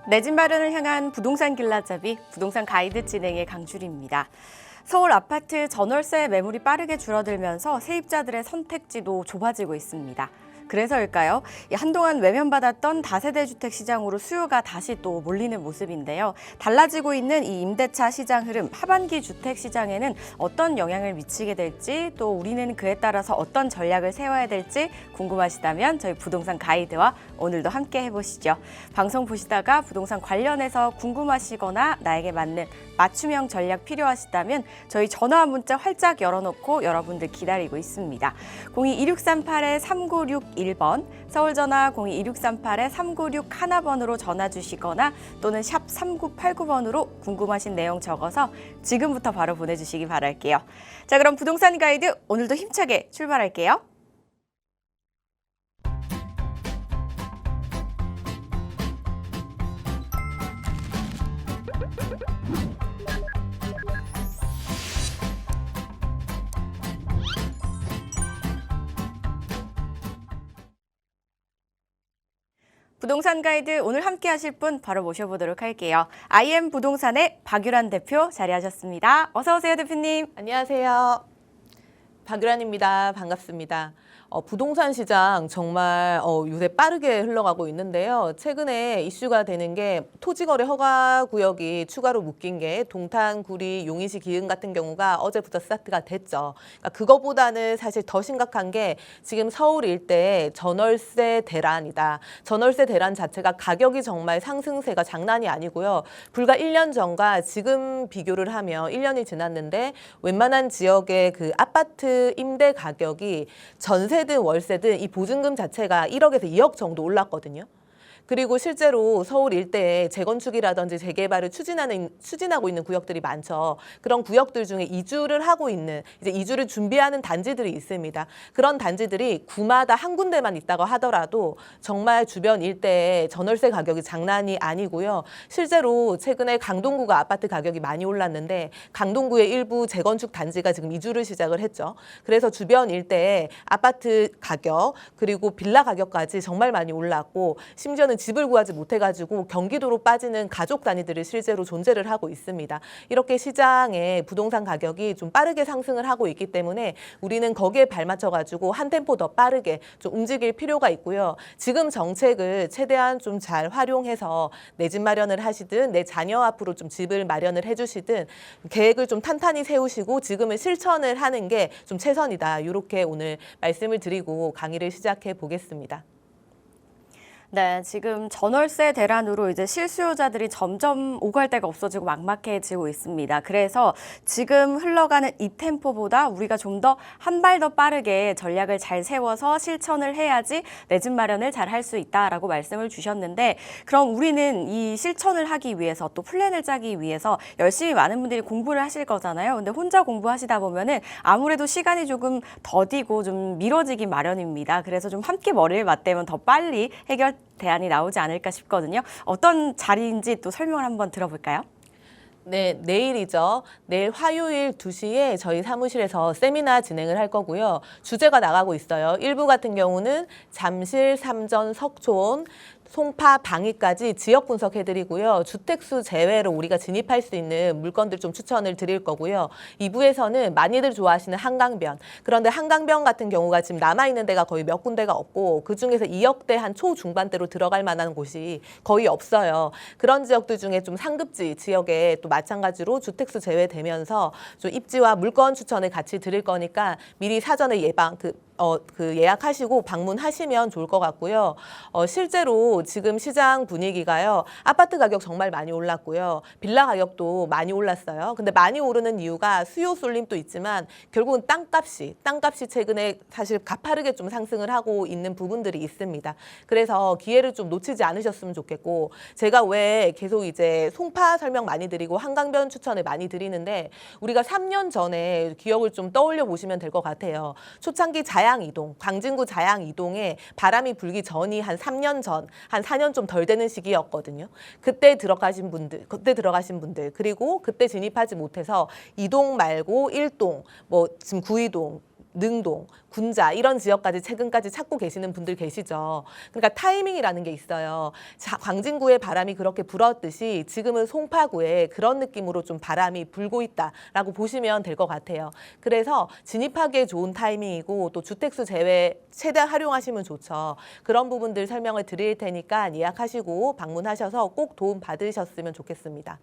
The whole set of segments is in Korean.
내 집 마련을 향한 부동산 길라잡이 부동산 가이드 진행의 강주리입니다. 서울 아파트 전월세 매물이 빠르게 줄어들면서 세입자들의 선택지도 좁아지고 있습니다. 그래서일까요? 한동안 외면받았던 다세대 주택 시장으로 수요가 다시 또 몰리는 모습인데요. 달라지고 있는 이 임대차 시장 흐름, 하반기 주택 시장에는 어떤 영향을 미치게 될지, 또 우리는 그에 따라서 어떤 전략을 세워야 될지 궁금하시다면 저희 부동산 가이드와 오늘도 함께 해보시죠. 방송 보시다가 부동산 관련해서 궁금하시거나 나에게 맞는 맞춤형 전략 필요하시다면 저희 전화 문자 활짝 열어놓고 여러분들 기다리고 있습니다. 02-2638-3961번, 서울 전화 02-2638-3961번으로 전화 주시거나 또는 샵 3989번으로 궁금하신 내용 적어서 지금부터 바로 보내주시기 바랄게요. 자, 그럼 부동산 가이드 오늘도 힘차게 출발할게요. 부동산 가이드 오늘 함께 하실 분 바로 모셔보도록 할게요. IM 부동산의 박유란 대표 자리하셨습니다. 어서 오세요, 대표님. 안녕하세요. 박유란입니다. 반갑습니다. 부동산 시장 정말 요새 빠르게 흘러가고 있는데요. 최근에 이슈가 되는 게 토지거래 허가 구역이 추가로 묶인 게 동탄, 구리, 용인시, 기흥 같은 경우가 어제부터 스타트가 됐죠. 그러니까 그거보다는 사실 더 심각한 게 지금 서울 일대의 전월세 대란이다. 전월세 대란 자체가 가격이 정말 상승세가 장난이 아니고요. 불과 1년 전과 지금 비교를 하면 1년이 지났는데 웬만한 지역의 그 아파트 임대 가격이 전세든 월세든 이 보증금 자체가 1억에서 2억 정도 올랐거든요. 그리고 실제로 서울 일대에 재건축이라든지 재개발을 추진하고 있는 구역들이 많죠. 그런 구역들 중에 이주를 하고 있는, 이제 이주를 준비하는 단지들이 있습니다. 그런 단지들이 구마다 한 군데만 있다고 하더라도 정말 주변 일대에 전월세 가격이 장난이 아니고요. 실제로 최근에 강동구가 아파트 가격이 많이 올랐는데 강동구의 일부 재건축 단지가 지금 이주를 시작을 했죠. 그래서 주변 일대에 아파트 가격 그리고 빌라 가격까지 정말 많이 올랐고, 심지어는 집을 구하지 못해가지고 경기도로 빠지는 가족 단위들이 실제로 존재를 하고 있습니다. 이렇게 시장의 부동산 가격이 좀 빠르게 상승을 하고 있기 때문에 우리는 거기에 발맞춰가지고 한 템포 더 빠르게 좀 움직일 필요가 있고요. 지금 정책을 최대한 좀 잘 활용해서 내 집 마련을 하시든 내 자녀 앞으로 좀 집을 마련을 해주시든 계획을 좀 탄탄히 세우시고 지금은 실천을 하는 게 좀 최선이다. 이렇게 오늘 말씀을 드리고 강의를 시작해 보겠습니다. 네, 지금 전월세 대란으로 이제 실수요자들이 점점 오갈 데가 없어지고 막막해지고 있습니다. 그래서 지금 흘러가는 이 템포보다 우리가 좀 더 한 발 더 빠르게 전략을 잘 세워서 실천을 해야지 내 집 마련을 잘 할 수 있다라고 말씀을 주셨는데, 그럼 우리는 이 실천을 하기 위해서 또 플랜을 짜기 위해서 열심히 많은 분들이 공부를 하실 거잖아요. 근데 혼자 공부하시다 보면은 아무래도 시간이 조금 더디고 좀 미뤄지기 마련입니다. 그래서 좀 함께 머리를 맞대면 더 빨리 해결 대안이 나오지 않을까 싶거든요. 어떤 자리인지 또 설명을 한번 들어볼까요? 네, 내일이죠. 내일 화요일 2시에 저희 사무실에서 세미나 진행을 할 거고요. 주제가 나가고 있어요. 일부 같은 경우는 잠실, 삼전, 석촌, 송파, 방위까지 지역 분석해드리고요. 주택수 제외로 우리가 진입할 수 있는 물건들 좀 추천을 드릴 거고요. 2부에서는 많이들 좋아하시는 한강변. 그런데 한강변 같은 경우가 지금 남아있는 데가 거의 몇 군데가 없고, 그중에서 2억대 한 초중반대로 들어갈 만한 곳이 거의 없어요. 그런 지역들 중에 좀 상급지 지역에 또 마찬가지로 주택수 제외되면서 좀 입지와 물건 추천을 같이 드릴 거니까 미리 사전에 예약하시고 방문하시면 좋을 것 같고요. 실제로 지금 시장 분위기가요. 아파트 가격 정말 많이 올랐고요. 빌라 가격도 많이 올랐어요. 근데 많이 오르는 이유가 수요 쏠림도 있지만 결국은 땅값이 최근에 사실 가파르게 좀 상승을 하고 있는 부분들이 있습니다. 그래서 기회를 좀 놓치지 않으셨으면 좋겠고, 제가 왜 계속 이제 송파 설명 많이 드리고 한강변 추천을 많이 드리는데, 우리가 3년 전에 기억을 좀 떠올려 보시면 될 것 같아요. 초창기 자양이동, 광진구 자양이동에 바람이 불기 전이 한 3년 전, 한 4년 좀 덜 되는 시기였거든요. 그때 들어가신 분들, 그리고 그때 진입하지 못해서 2동 말고 1동, 뭐 지금 9이동, 능동, 군자 이런 지역까지 최근까지 찾고 계시는 분들 계시죠. 그러니까 타이밍이라는 게 있어요. 자, 광진구에 바람이 그렇게 불었듯이 지금은 송파구에 그런 느낌으로 좀 바람이 불고 있다라고 보시면 될 것 같아요. 그래서 진입하기에 좋은 타이밍이고 또 주택수 제외 최대한 활용하시면 좋죠. 그런 부분들 설명을 드릴 테니까 예약하시고 방문하셔서 꼭 도움 받으셨으면 좋겠습니다.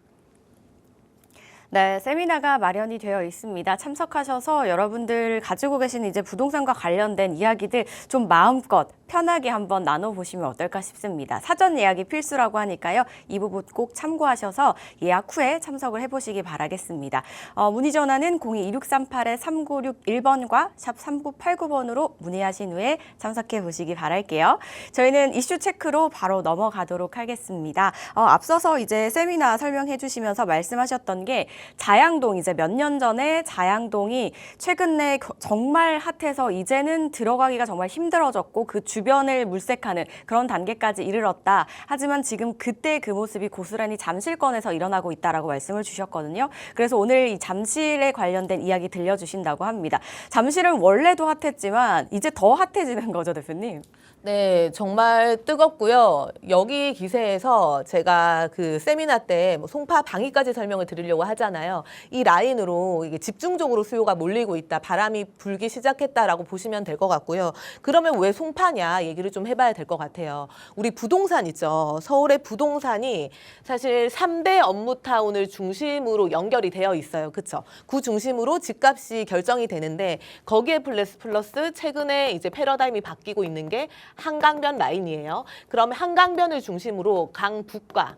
네, 세미나가 마련이 되어 있습니다. 참석하셔서 여러분들 가지고 계신 이제 부동산과 관련된 이야기들 좀 마음껏 편하게 한번 나눠보시면 어떨까 싶습니다. 사전 예약이 필수라고 하니까요. 이 부분 꼭 참고하셔서 예약 후에 참석을 해보시기 바라겠습니다. 문의 전화는 02-2638-3961번과 샵 3989번으로 문의하신 후에 참석해 보시기 바랄게요. 저희는 이슈 체크로 바로 넘어가도록 하겠습니다. 앞서서 이제 세미나 설명해 주시면서 말씀하셨던 게 자양동, 이제 몇 년 전에 자양동이 최근에 정말 핫해서 이제는 들어가기가 정말 힘들어졌고 그 주변을 물색하는 그런 단계까지 이르렀다. 하지만 지금 그때 그 모습이 고스란히 잠실권에서 일어나고 있다라고 말씀을 주셨거든요. 그래서 오늘 이 잠실에 관련된 이야기 들려주신다고 합니다. 잠실은 원래도 핫했지만 이제 더 핫해지는 거죠, 대표님? 네, 정말 뜨겁고요. 여기 기세에서 제가 그 세미나 때 뭐 송파 방위까지 설명을 드리려고 하잖아요. 이 라인으로 이게 집중적으로 수요가 몰리고 있다, 바람이 불기 시작했다라고 보시면 될 것 같고요. 그러면 왜 송파냐 얘기를 좀 해봐야 될 것 같아요. 우리 부동산 있죠. 서울의 부동산이 사실 3대 업무타운을 중심으로 연결이 되어 있어요. 그렇죠? 그 중심으로 집값이 결정이 되는데 거기에 플러스 최근에 이제 패러다임이 바뀌고 있는 게 한강변 라인이에요. 그러면 한강변을 중심으로 강북과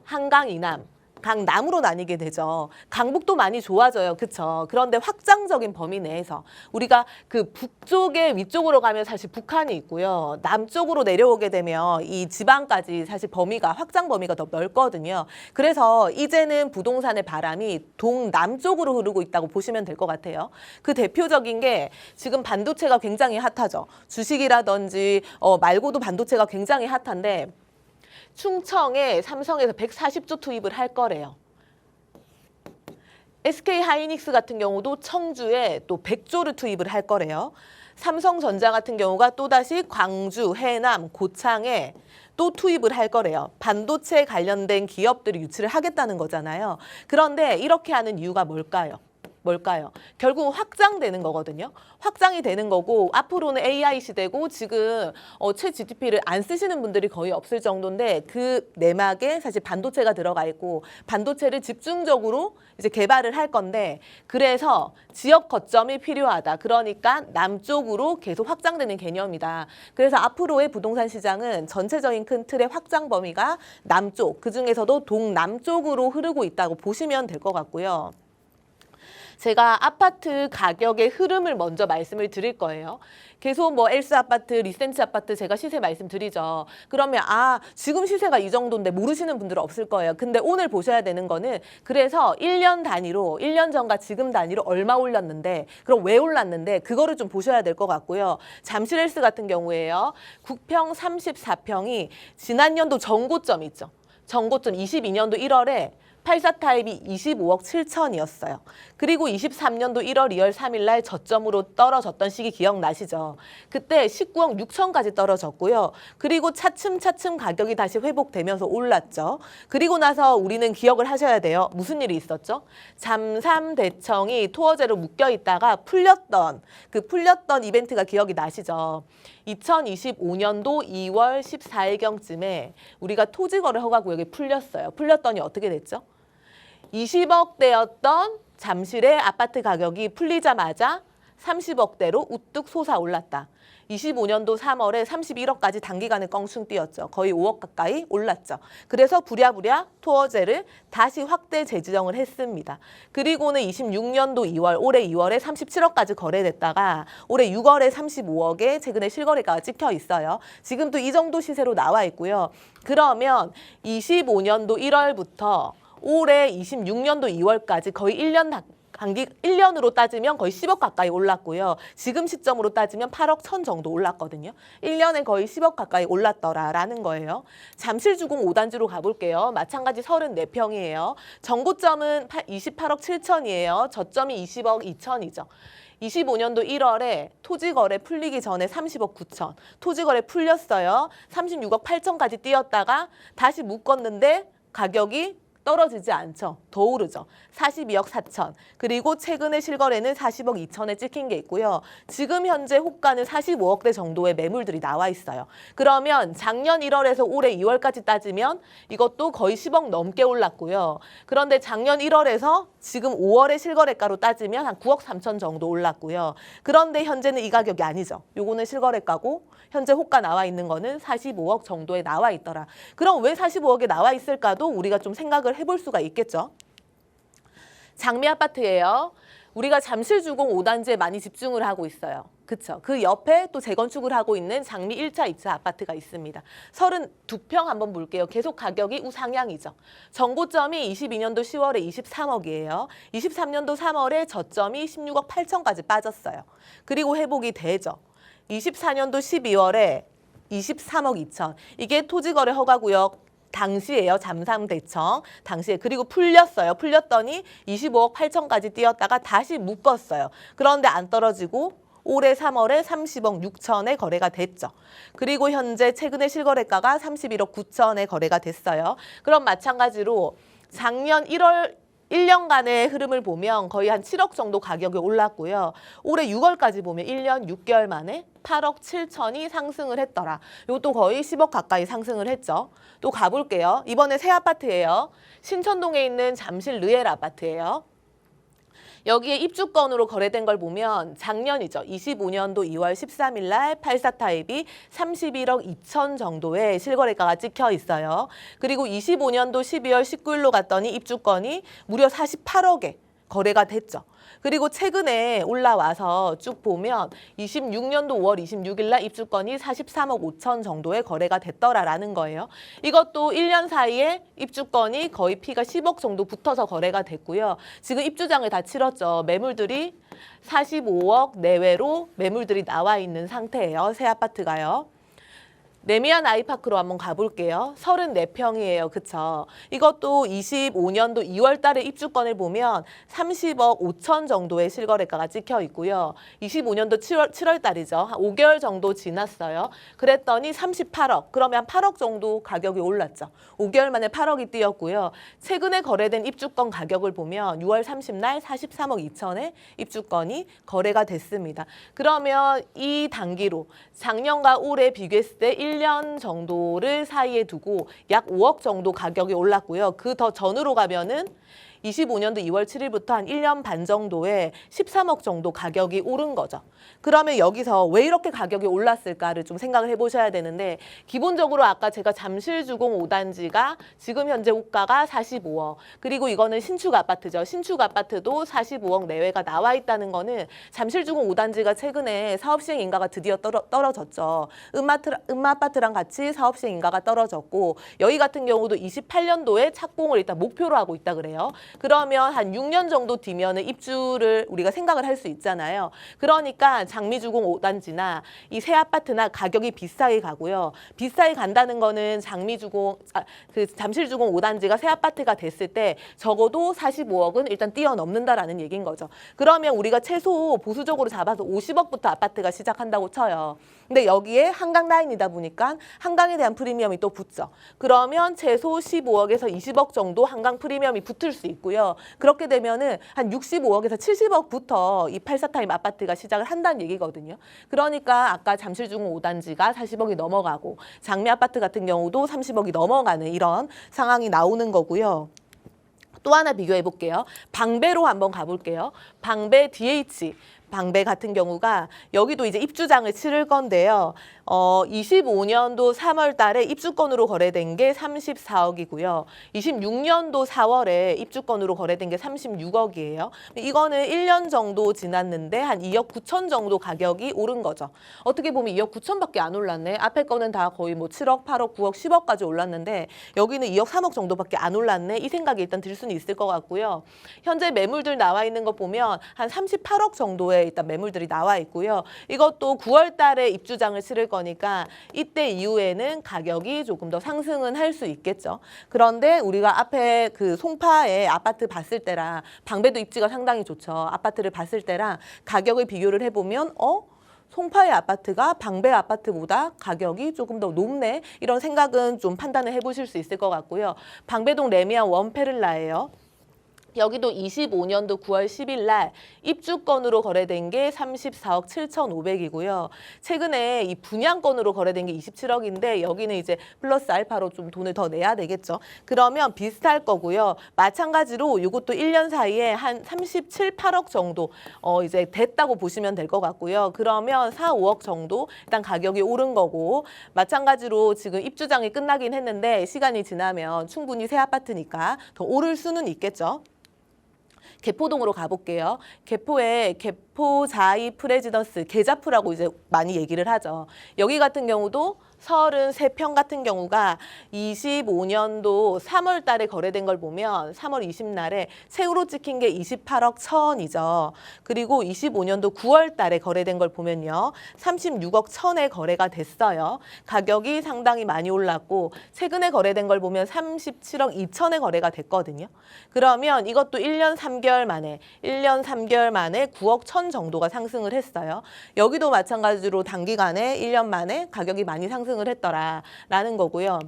한강 이남, 강남으로 나뉘게 되죠. 강북도 많이 좋아져요. 그렇죠? 그런데 확장적인 범위 내에서 우리가 그 북쪽에 위쪽으로 가면 사실 북한이 있고요. 남쪽으로 내려오게 되면 이 지방까지 사실 범위가 확장 범위가 더 넓거든요. 그래서 이제는 부동산의 바람이 동남쪽으로 흐르고 있다고 보시면 될 것 같아요. 그 대표적인 게 지금 반도체가 굉장히 핫하죠. 주식이라든지 말고도 반도체가 굉장히 핫한데 충청에 삼성에서 140조 투입을 할 거래요. SK 하이닉스 같은 경우도 청주에 또 100조를 투입을 할 거래요. 삼성전자 같은 경우가 또다시 광주, 해남, 고창에 또 투입을 할 거래요. 반도체 관련된 기업들이 유치를 하겠다는 거잖아요. 그런데 이렇게 하는 이유가 뭘까요? 결국 확장되는 거거든요. 확장이 되는 거고 앞으로는 AI 시대고 지금 챗 GPT를 안 쓰시는 분들이 거의 없을 정도인데 그 내막에 사실 반도체가 들어가 있고 반도체를 집중적으로 이제 개발을 할 건데 그래서 지역 거점이 필요하다. 그러니까 남쪽으로 계속 확장되는 개념이다. 그래서 앞으로의 부동산 시장은 전체적인 큰 틀의 확장 범위가 남쪽, 그중에서도 동남쪽으로 흐르고 있다고 보시면 될 것 같고요. 제가 아파트 가격의 흐름을 먼저 말씀을 드릴 거예요. 계속 뭐 엘스 아파트, 리센츠 아파트 제가 시세 말씀드리죠. 그러면 지금 시세가 이 정도인데 모르시는 분들은 없을 거예요. 근데 오늘 보셔야 되는 거는 그래서 1년 단위로 1년 전과 지금 단위로 얼마 올랐는데 그럼 왜 올랐는데 그거를 좀 보셔야 될 것 같고요. 잠실 엘스 같은 경우에요. 국평 34평이 지난 연도 전고점 있죠. 전고점 22년도 1월에 84 타입이 25억 7천이었어요. 그리고 23년도 1월 2월 3일 날 저점으로 떨어졌던 시기 기억나시죠? 그때 19억 6천까지 떨어졌고요. 그리고 차츰차츰 가격이 다시 회복되면서 올랐죠. 그리고 나서 우리는 기억을 하셔야 돼요. 무슨 일이 있었죠? 잠삼대청이 토어제로 묶여 있다가 풀렸던 이벤트가 기억이 나시죠? 2025년도 2월 14일경쯤에 우리가 토지거래 허가구역이 풀렸어요. 풀렸더니 어떻게 됐죠? 20억대였던 잠실의 아파트 가격이 풀리자마자 30억대로 우뚝 솟아 올랐다. 25년도 3월에 31억까지 단기간에 껑충 뛰었죠. 거의 5억 가까이 올랐죠. 그래서 부랴부랴 토어제를 다시 확대 재지정을 했습니다. 그리고는 26년도 2월, 올해 2월에 37억까지 거래됐다가 올해 6월에 35억에 최근에 실거래가가 찍혀 있어요. 지금도 이 정도 시세로 나와 있고요. 그러면 25년도 1월부터 올해 26년도 2월까지 거의 1년으로 따지면 거의 10억 가까이 올랐고요. 지금 시점으로 따지면 8억 1천 정도 올랐거든요. 1년에 거의 10억 가까이 올랐더라라는 거예요. 잠실주공 5단지로 가볼게요. 마찬가지 34평이에요. 전고점은 28억 7천이에요. 저점이 20억 2천이죠. 25년도 1월에 토지거래 풀리기 전에 30억 9천, 토지거래 풀렸어요. 36억 8천까지 뛰었다가 다시 묶었는데 가격이 떨어지지 않죠. 더 오르죠. 42억 4천. 그리고 최근에 실거래는 40억 2천에 찍힌 게 있고요. 지금 현재 호가는 45억대 정도의 매물들이 나와 있어요. 그러면 작년 1월에서 올해 2월까지 따지면 이것도 거의 10억 넘게 올랐고요. 그런데 작년 1월에서 지금 5월의 실거래가로 따지면 한 9억 3천 정도 올랐고요. 그런데 현재는 이 가격이 아니죠. 요거는 실거래가고 현재 호가 나와 있는 거는 45억 정도에 나와 있더라. 그럼 왜 45억에 나와 있을까도 우리가 좀 생각을 해볼 수가 있겠죠. 장미 아파트예요. 우리가 잠실주공 5단지에 많이 집중을 하고 있어요. 그쵸? 그 옆에 또 재건축을 하고 있는 장미 1차, 2차 아파트가 있습니다. 32평 한번 볼게요. 계속 가격이 우상향이죠. 정고점이 22년도 10월에 23억이에요. 23년도 3월에 저점이 16억 8천까지 빠졌어요. 그리고 회복이 되죠. 24년도 12월에 23억 2천. 이게 토지거래 허가구역 당시에요. 잠삼대청 당시에. 그리고 풀렸어요. 풀렸더니 25억 8천까지 뛰었다가 다시 묶었어요. 그런데 안 떨어지고 올해 3월에 30억 6천에 거래가 됐죠. 그리고 현재 최근에 실거래가가 31억 9천에 거래가 됐어요. 그럼 마찬가지로 작년 1년간의 흐름을 보면 거의 한 7억 정도 가격이 올랐고요. 올해 6월까지 보면 1년 6개월 만에 8억 7천이 상승을 했더라. 이것도 거의 10억 가까이 상승을 했죠. 또 가볼게요. 이번에 새 아파트예요. 신천동에 있는 잠실 르엘 아파트예요. 여기에 입주권으로 거래된 걸 보면 작년이죠. 25년도 2월 13일 날 84 타입이 31억 2천 정도의 실거래가가 찍혀 있어요. 그리고 25년도 12월 19일로 갔더니 입주권이 무려 48억에 거래가 됐죠. 그리고 최근에 올라와서 쭉 보면 26년도 5월 26일 날 입주권이 43억 5천 정도의 거래가 됐더라라는 거예요. 이것도 1년 사이에 입주권이 거의 피가 10억 정도 붙어서 거래가 됐고요. 지금 입주장을 다 치렀죠. 매물들이 45억 내외로 매물들이 나와 있는 상태예요. 새 아파트가요. 레미안 아이파크로 한번 가볼게요. 34평이에요. 그쵸? 이것도 25년도 2월 달에 입주권을 보면 30억 5천 정도의 실거래가가 찍혀 있고요. 25년도 7월 달이죠. 한 5개월 정도 지났어요. 그랬더니 38억. 그러면 8억 정도 가격이 올랐죠. 5개월 만에 8억이 뛰었고요. 최근에 거래된 입주권 가격을 보면 6월 30날 43억 2천에 입주권이 거래가 됐습니다. 그러면 이 단기로 작년과 올해 비교했을 때 1년 정도를 사이에 두고 약 5억 정도 가격이 올랐고요. 그 더 전으로 가면은 25년도 2월 7일부터 한 1년 반 정도에 13억 정도 가격이 오른 거죠. 그러면 여기서 왜 이렇게 가격이 올랐을까를 좀 생각을 해보셔야 되는데 기본적으로 아까 제가 잠실주공 5단지가 지금 현재 호가가 45억 그리고 이거는 신축 아파트죠. 신축 아파트도 45억 내외가 나와 있다는 거는 잠실주공 5단지가 최근에 사업시행 인가가 드디어 떨어졌죠. 음마아파트랑 같이 사업시행 인가가 떨어졌고 여기 같은 경우도 28년도에 착공을 일단 목표로 하고 있다 그래요. 그러면 한 6년 정도 뒤면은 입주를 우리가 생각을 할 수 있잖아요. 그러니까 장미주공 5단지나 이 새 아파트나 가격이 비싸게 가고요. 비싸게 간다는 거는 잠실주공 5단지가 새 아파트가 됐을 때 적어도 45억은 일단 뛰어넘는다라는 얘기인 거죠. 그러면 우리가 최소 보수적으로 잡아서 50억부터 아파트가 시작한다고 쳐요. 근데 여기에 한강 라인이다 보니까 한강에 대한 프리미엄이 또 붙죠. 그러면 최소 15억에서 20억 정도 한강 프리미엄이 붙을 수 있고요. 그렇게 되면은 한 65억에서 70억부터 이 84타임 아파트가 시작을 한다는 얘기거든요. 그러니까 아까 잠실주공 5단지가 40억이 넘어가고 장미 아파트 같은 경우도 30억이 넘어가는 이런 상황이 나오는 거고요. 또 하나 비교해 볼게요. 방배로 한번 가볼게요. 방배 DH. 방배 같은 경우가 여기도 이제 입주장을 치를 건데요. 25년도 3월 달에 입주권으로 거래된 게 34억이고요. 26년도 4월에 입주권으로 거래된 게 36억이에요. 이거는 1년 정도 지났는데 한 2억 9천 정도 가격이 오른 거죠. 어떻게 보면 2억 9천밖에 안 올랐네. 앞에 거는 다 거의 뭐 7억, 8억, 9억, 10억까지 올랐는데 여기는 2억, 3억 정도밖에 안 올랐네. 이 생각이 일단 들 수는 있을 것 같고요. 현재 매물들 나와 있는 거 보면 한 38억 정도의 일단 매물들이 나와 있고요. 이것도 9월 달에 입주장을 치를 거니까 이때 이후에는 가격이 조금 더 상승은 할 수 있겠죠. 그런데 우리가 앞에 그 송파의 아파트 봤을 때랑 방배도 입지가 상당히 좋죠. 아파트를 봤을 때랑 가격을 비교를 해보면 송파의 아파트가 방배 아파트보다 가격이 조금 더 높네. 이런 생각은 좀 판단을 해보실 수 있을 것 같고요. 방배동 레미안 원페를라예요. 여기도 25년도 9월 10일 날 입주건으로 거래된 게 34억 7,500이고요. 최근에 이 분양건으로 거래된 게 27억인데 여기는 이제 플러스 알파로 좀 돈을 더 내야 되겠죠. 그러면 비슷할 거고요. 마찬가지로 이것도 1년 사이에 한 37, 8억 정도 이제 됐다고 보시면 될 것 같고요. 그러면 4, 5억 정도 일단 가격이 오른 거고 마찬가지로 지금 입주장이 끝나긴 했는데 시간이 지나면 충분히 새 아파트니까 더 오를 수는 있겠죠. 개포동으로 가볼게요. 개포에 개포 자이 프레지던스 계자프라고 이제 많이 얘기를 하죠. 여기 같은 경우도 33평 같은 경우가 25년도 3월 달에 거래된 걸 보면 3월 20날에 새우로 찍힌 게 28억 1천이죠. 그리고 25년도 9월 달에 거래된 걸 보면요. 36억 1천에 거래가 됐어요. 가격이 상당히 많이 올랐고 최근에 거래된 걸 보면 37억 2천에 거래가 됐거든요. 그러면 이것도 1년 3개월 만에 9억 1천 정도가 상승을 했어요. 여기도 마찬가지로 단기간에 1년 만에 가격이 많이 상승을 했더라라는 거고요.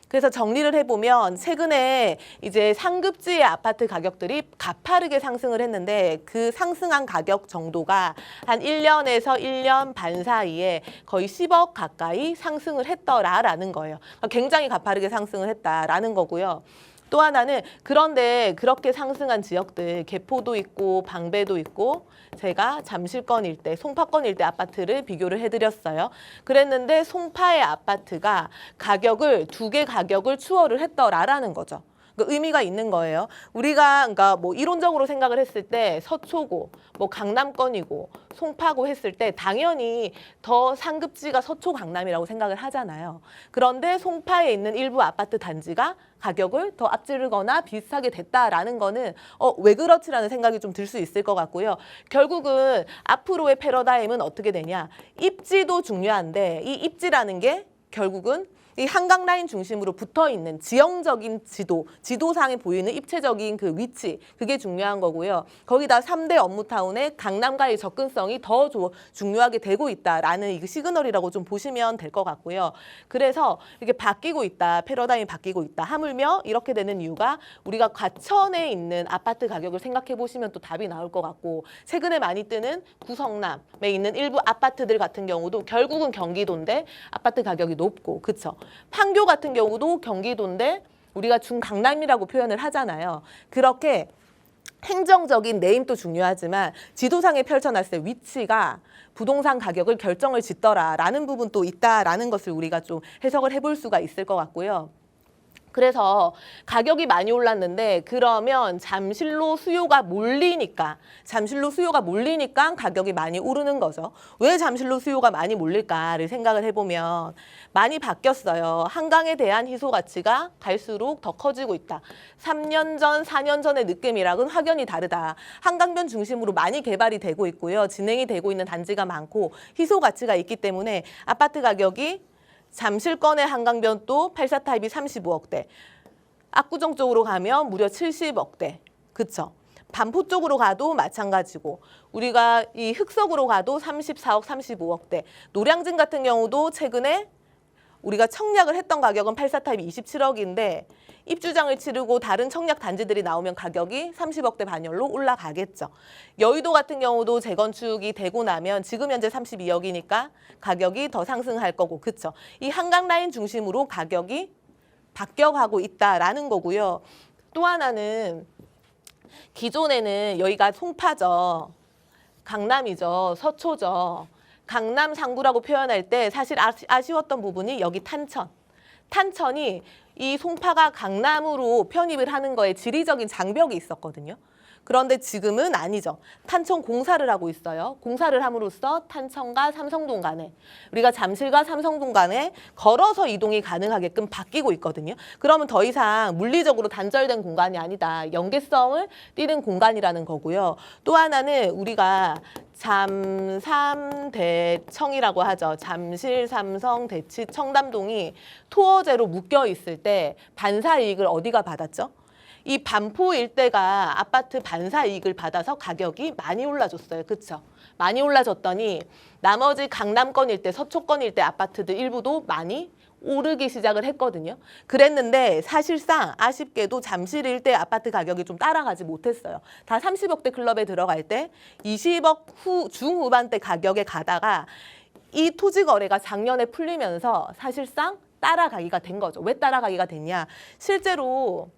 그래서 정리를 해보면 최근에 이제 상급지의 아파트 가격들이 가파르게 상승을 했는데 그 상승한 가격 정도가 한 1년에서 1년 반 사이에 거의 10억 가까이 상승을 했더라라는 거예요. 굉장히 가파르게 상승을 했다라는 거고요. 또 하나는 그런데 그렇게 상승한 지역들 개포도 있고 방배도 있고 제가 잠실권 일대, 송파권 일대 아파트를 비교를 해드렸어요. 그랬는데 송파의 아파트가 가격을 두 개 가격을 추월을 했더라라는 거죠. 의미가 있는 거예요. 우리가 그러니까 뭐 이론적으로 생각을 했을 때 서초고 뭐 강남권이고 송파고 했을 때 당연히 더 상급지가 서초 강남이라고 생각을 하잖아요. 그런데 송파에 있는 일부 아파트 단지가 가격을 더 앞지르거나 비슷하게 됐다라는 거는 왜 그렇지라는 생각이 좀 들 수 있을 것 같고요. 결국은 앞으로의 패러다임은 어떻게 되냐. 입지도 중요한데 이 입지라는 게 결국은 이 한강 라인 중심으로 붙어 있는 지형적인 지도상에 보이는 입체적인 그 위치, 그게 중요한 거고요. 거기다 3대 업무타운의 강남과의 접근성이 더 중요하게 되고 있다라는 이 시그널이라고 좀 보시면 될 것 같고요. 그래서 이렇게 바뀌고 있다, 패러다임이 바뀌고 있다. 하물며 이렇게 되는 이유가 우리가 과천에 있는 아파트 가격을 생각해 보시면 또 답이 나올 것 같고 최근에 많이 뜨는 구성남에 있는 일부 아파트들 같은 경우도 결국은 경기도인데 아파트 가격이 높고, 그쵸? 판교 같은 경우도 경기도인데 우리가 중강남이라고 표현을 하잖아요. 그렇게 행정적인 네임도 중요하지만 지도상에 펼쳐놨을 때 위치가 부동산 가격을 결정을 짓더라라는 부분도 있다라는 것을 우리가 좀 해석을 해볼 수가 있을 것 같고요. 그래서 가격이 많이 올랐는데 그러면 잠실로 수요가 몰리니까 가격이 많이 오르는 거죠. 왜 잠실로 수요가 많이 몰릴까를 생각을 해보면 많이 바뀌었어요. 한강에 대한 희소 가치가 갈수록 더 커지고 있다. 3년 전, 4년 전의 느낌이랑은 확연히 다르다. 한강변 중심으로 많이 개발이 되고 있고요. 진행이 되고 있는 단지가 많고 희소 가치가 있기 때문에 아파트 가격이 잠실권의 한강변도 84타입이 35억대, 압구정 쪽으로 가면 무려 70억대, 그쵸? 반포 쪽으로 가도 마찬가지고 우리가 이 흑석으로 가도 34억, 35억대, 노량진 같은 경우도 최근에 우리가 청약을 했던 가격은 84타입이 27억인데 입주장을 치르고 다른 청약 단지들이 나오면 가격이 30억대 반열로 올라가겠죠. 여의도 같은 경우도 재건축이 되고 나면 지금 현재 32억이니까 가격이 더 상승할 거고, 그쵸? 이 한강 라인 중심으로 가격이 바뀌어가고 있다라는 거고요. 또 하나는 기존에는 여기가 송파죠. 강남이죠. 서초죠. 강남 상구라고 표현할 때 사실 아쉬웠던 부분이 여기 탄천이 이 송파가 강남으로 편입을 하는 거에 지리적인 장벽이 있었거든요. 그런데 지금은 아니죠. 탄천 공사를 하고 있어요. 공사를 함으로써 탄천과 삼성동 간에 우리가 잠실과 삼성동 간에 걸어서 이동이 가능하게끔 바뀌고 있거든요. 그러면 더 이상 물리적으로 단절된 공간이 아니다. 연계성을 띠는 공간이라는 거고요. 또 하나는 우리가 잠삼대청이라고 하죠. 잠실, 삼성, 대치, 청담동이 토어제로 묶여 있을 때 반사 이익을 어디가 받았죠? 이 반포 일대가 아파트 반사 이익을 받아서 가격이 많이 올라줬어요. 그렇죠? 많이 올라줬더니 나머지 강남권 일대, 서초권 일대 아파트들 일부도 많이 오르기 시작을 했거든요. 그랬는데 사실상 아쉽게도 잠실 일대 아파트 가격이 좀 따라가지 못했어요. 다 30억대 클럽에 들어갈 때 20억 중후반대 가격에 가다가 이 토지 거래가 작년에 풀리면서 사실상 따라가기가 된 거죠. 왜 따라가기가 됐냐? 실제로